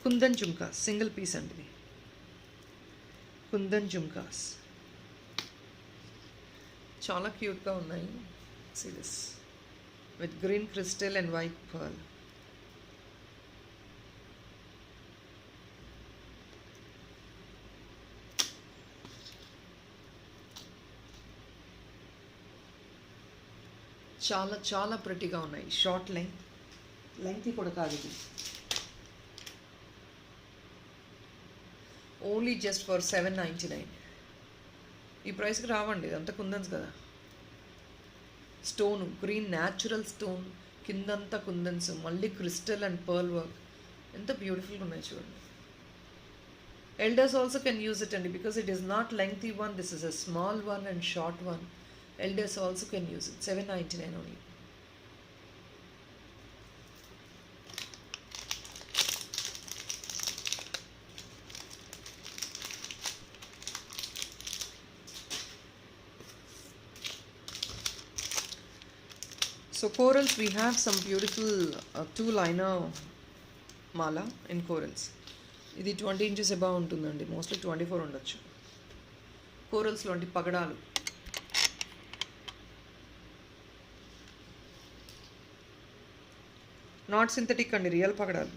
కుందన్ జుమ్కా సింగిల్ పీస్ అండి. ఇది కుందన్ జుమ్కాస్ చాలా క్యూట్గా ఉన్నాయి. See this with green crystal and white pearl. చాలా చాలా ప్రెటీగా ఉన్నాయి. షార్ట్ లెంగ్త్ కూడా కాదు ఇది. Only just for $799. ఈ ప్రైస్కి రావండి, ఇదంతా కుందన్స్ కదా. స్టోన్ గ్రీన్ న్యాచురల్ స్టోన్, కిందంతా కుందన్స్, మళ్ళీ క్రిస్టల్ అండ్ పర్ల్ వర్క్, ఎంత బ్యూటిఫుల్గా ఉన్నాయి చూడండి. Elders also can use it అండి, because it is not lengthy one, this is a small one and short one. Elders also can use it. 799 only. So corals, we have some beautiful 2-liner mala in corals. ఇది 20 inches above ఉంటుందండి, mostly 24 ఉండొచ్చు. కోరల్స్లో అంటే పగడాలు. Not synthetic అండి, real పగడాలు.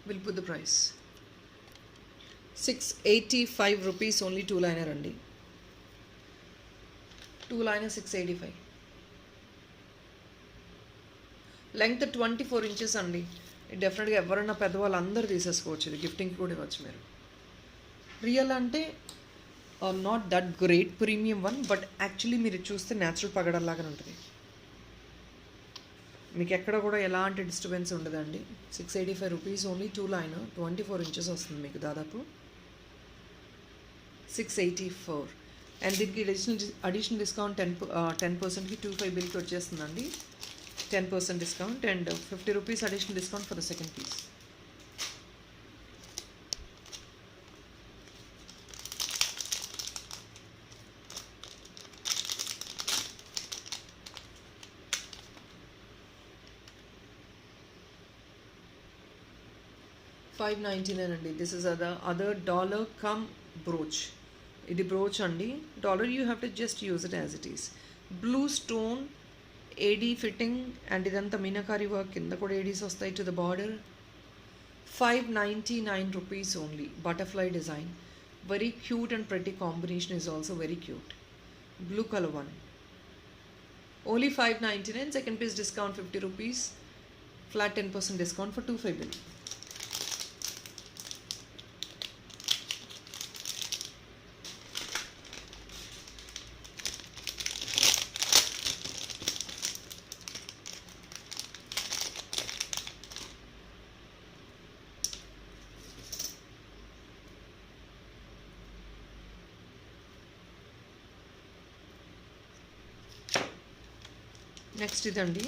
We'll put the price. 685 rupees only 2-liner అండి. 2-liner 685. Length 24 inches అండి. డెఫినెట్గా ఎవరైనా పెద్దవాళ్ళు అందరూ తీసేసుకోవచ్చు, ఇది గిఫ్టింగ్ కూడా ఇవ్వచ్చు మీరు. రియల్ అంటే not that great premium one, but actually మీరు చూస్తే న్యాచురల్ పగడల్లాగానే ఉంటుంది, మీకు ఎక్కడ కూడా ఎలాంటి డిస్టర్బెన్స్ ఉండదండి. 685 రూపీస్ ఓన్లీ 2-liner, 24 inches వస్తుంది మీకు దాదాపు. 684. అండ్ దీనికి అడిషనల్ డిస్కౌంట్ 10%కి 25 బిల్కి వచ్చేస్తుందండి. 10% discount and 50 rupees additional discount for the second piece. $599 అండి. This is other dollar cum brooch. ఇది బ్రోచ్ అండి. Dollar you have to just use it as it is. Blue stone AD fitting and ఇదంతా meenakari work, కింద కూడా ADs వస్తాయి to the border. 599 rupees only. Butterfly design. Very cute and pretty combination is also very cute. Blue color one. Only 599. Second piece discount 50 rupees. Flat 10% discount for 25 bill. Next ఇదండి,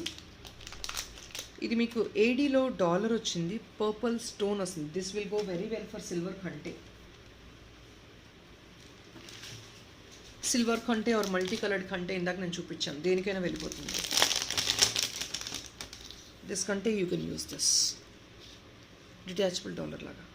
ఇది మీకు ఏడీలో dollar వచ్చింది, purple stone వస్తుంది. This will go very well for silver కంటే. Silver కంటే are multi coloured కంటే ఇందాక నేను చూపించాను, దేనికైనా వెళ్ళిపోతుంది. దిస్ కంటే you can use this detachable dollar లాగా.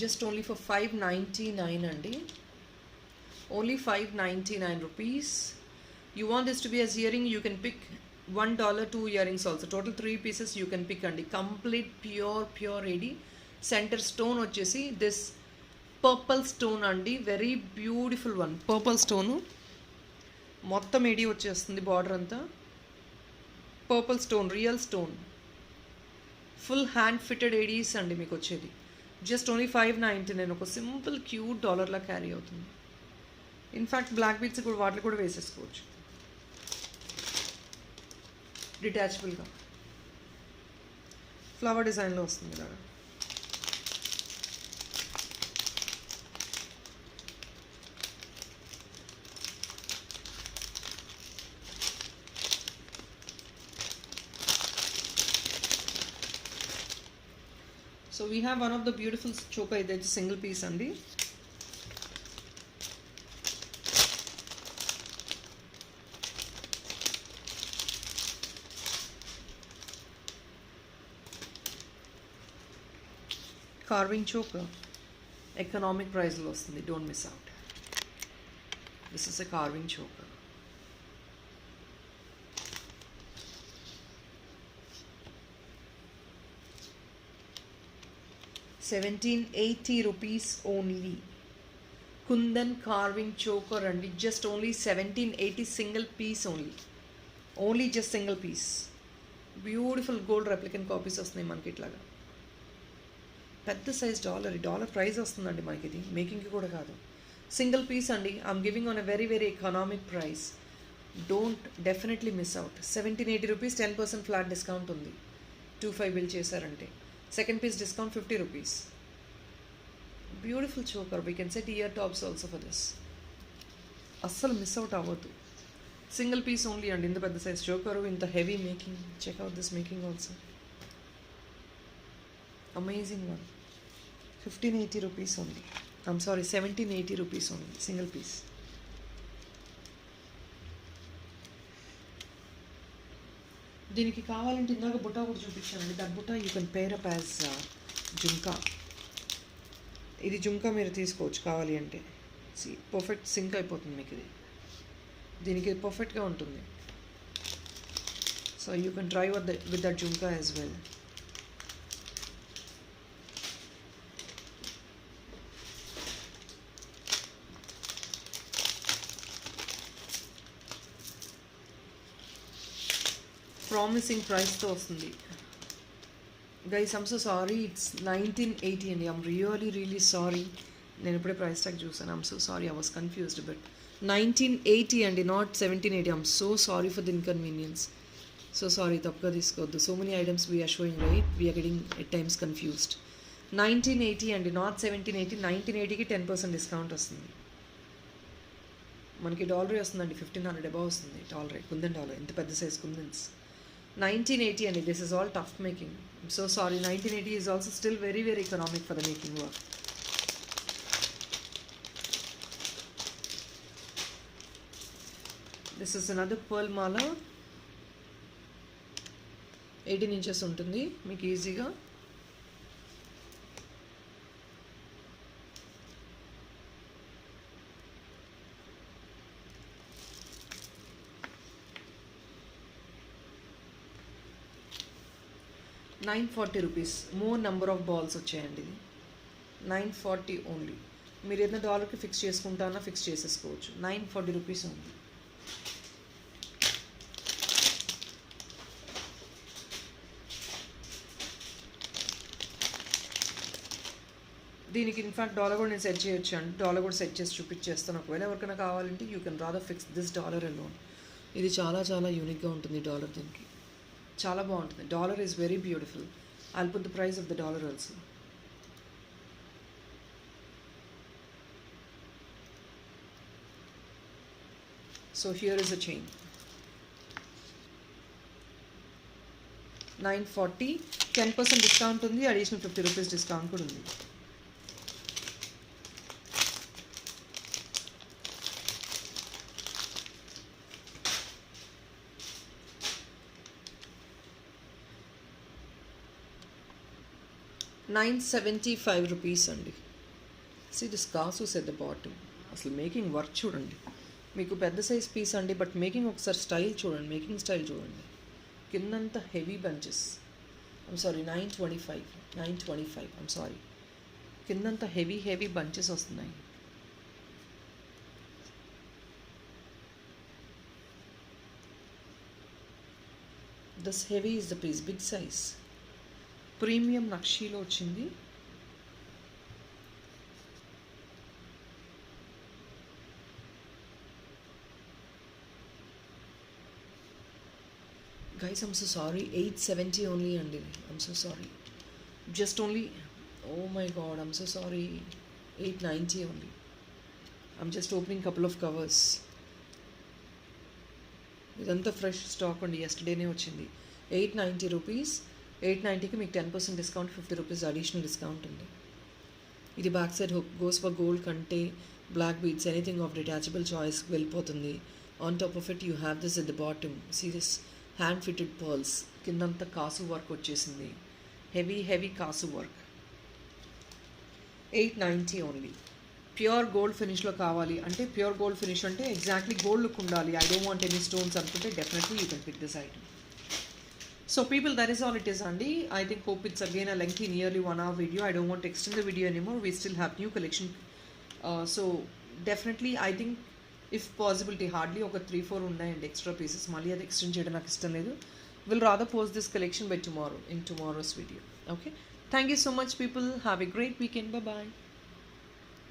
Just only for 599 అండి. Only 599 rupees. You want this to be as earring, you can pick $1, 2 earrings also. Total 3 pieces you can pick అండి. Complete pure AD. Center stone వచ్చేసి this purple stone అండి. Very beautiful one. Purple stone. మొత్తం AD వచ్చేస్తుంది border అంతా. Purple stone, real stone. Full hand fitted ADs అండి మీకు వచ్చేది. Just only 599. ఒక సింపుల్ క్యూట్ డాలర్లా క్యారీ అవుతుంది. ఇన్ఫ్యాక్ట్ బ్లాక్ బీట్స్ కూడా వాటిని కూడా వేసేసుకోవచ్చు డిటాచబుల్గా. ఫ్లవర్ డిజైన్లో వస్తుంది ఇలాగా. So we have one of the beautiful choker, that's a single piece andi. Carving choker, economic price lo vastundi, don't miss out. This is a carving choker. 1780 rupees only. Kundan carving choker అండి, just only 1780, single piece only just single piece. Beautiful gold replicant copies వస్తున్నాయి మనకి ఇట్లాగా. పెద్ద size dollar price వస్తుందండి మనకి, ఇది మేకింగ్కి కూడా కాదు. సింగిల్ పీస్ అండి, I'm giving on a very very economic price. Don't definitely miss out. 1780 rupees, 10% flat discount ఉంది 25 బిల్ చేశారంటే. Second piece discount 50 rupees. Beautiful choker, we can set ear tops also for this. అస్సలు miss out అవ్వద్దు. Single piece only అండి, ఇంత పెద్ద size choker, ఇంత heavy making. Check out this making also, amazing one. 1580 rupees only. I'm sorry, 1780 rupees only, single piece. దీనికి కావాలంటే ఇందాక బుట్ట కూడా చూపించానండి. దట్ బుట్ట you can pair up as jhumka. ఇది జుంకా మీరు తీసుకోవచ్చు కావాలి అంటే. పర్ఫెక్ట్ సింక్ అయిపోతుంది మీకు ఇది, దీనికి పర్ఫెక్ట్గా ఉంటుంది. So you can try with that jhumka as well. Promising ప్రైస్తో వస్తుంది. Guys I'm so sorry, it's 1980 అండి. I'm really sorry. నేను ఇప్పుడే ప్రైస్ ట్యాగ్ చూసాను. I'm so sorry, I was confused. But 1980 అండి, not 1780. I'm so sorry for the inconvenience. So sorry, తప్పుగా తీసుకోవద్దు. So many items we're showing, right? We're getting at times confused. 1980 అండి, not 1780. 1980కి 10% discount వస్తుంది మనకి. డాలరే వస్తుందండి, 1500 above వస్తుంది డాలరే. Kundan dollar, ఇంత పెద్ద సైజ్ కుందన్స్. 1980 అండి, this is all tough making. I'm so sorry. 1980 is also still very very economic for the making work. This is another pearl Mala. 18 inches ఉంటుంది మీకు ఈజీగా. ₹940. మోర్ నెంబర్ ఆఫ్ బాల్స్ వచ్చాయండి. ఇది 940 only. మీరు ఏదైనా డాలర్కి ఫిక్స్ చేసుకుంటానా ఫిక్స్ చేసేసుకోవచ్చు. 940 rupees ఉంది. దీనికి ఇన్ఫాక్ట్ డాలర్ కూడా నేను సెట్ చేయొచ్చు అండి. డాలర్ కూడా సెట్ చేసి చూపించేస్తాను. ఒకవేళ ఎవరికైనా కావాలంటే you can rather fix this dollar alone. ఇది చాలా చాలా యూనిక్గా ఉంటుంది డాలర్. దీనికి చాలా బాగుంటుంది. Dollar is very beautiful. I'll put the price of the dollar also. So here is a chain. 940, 10% discount ఉంది. అడిషనల్ 50 రూపీస్ డిస్కౌంట్ కూడా ఉంది. ₹975 అండి. See this kasus at the bottom. అసలు మేకింగ్ వర్క్ చూడండి. మీకు పెద్ద సైజ్ పీస్ అండి, బట్ మేకింగ్ ఒకసారి స్టైల్ చూడండి, మేకింగ్ స్టైల్ చూడండి. కిందంతా heavy bunches. I'm sorry, 925. I'm sorry, కిందంతా హెవీ బంచెస్ వస్తున్నాయి. This heavy is the piece, big size. Premium నక్షీలో వచ్చింది. Guys I'm so sorry, 870 only అండి. I'm so sorry, just only, oh my God, I'm so sorry, 890 only. I'm just opening couple of covers. ఇదంతా fresh stock అండి, ఎస్టర్డేనే వచ్చింది. 890 rupees. 890కి మీకు 10% discount, 50 rupees additional discount ఉంది. ఇది back side hook, goes for gold కంటే black beads, anything of detachable choice వెళ్ళిపోతుంది. On top of it you have this at the bottom, serious hand fitted pearls. కిందంతా కాసు work వచ్చేసింది, heavy kasu work. 890 only. Pure gold ఫినిష్లో కావాలి అంటే, pure gold finish అంటే exactly gold look ఉండాలి, I don't want any stones అనుకుంటే definitely you can pick this item. So people, that is all it is, Andy. I think hope it's again a lengthy, nearly 1 hour video. I don't want to extend the video anymore. We still have new collection. So definitely I think if possibility hardly ఒక 3-4 ఉన్నాయండి extra pieces. మళ్ళీ అది extend చేయడం నాకు ఇష్టం లేదు. We'll rather post this collection by tomorrow in tomorrow's video. Okay. Thank you so much people. Have a great weekend. Bye bye.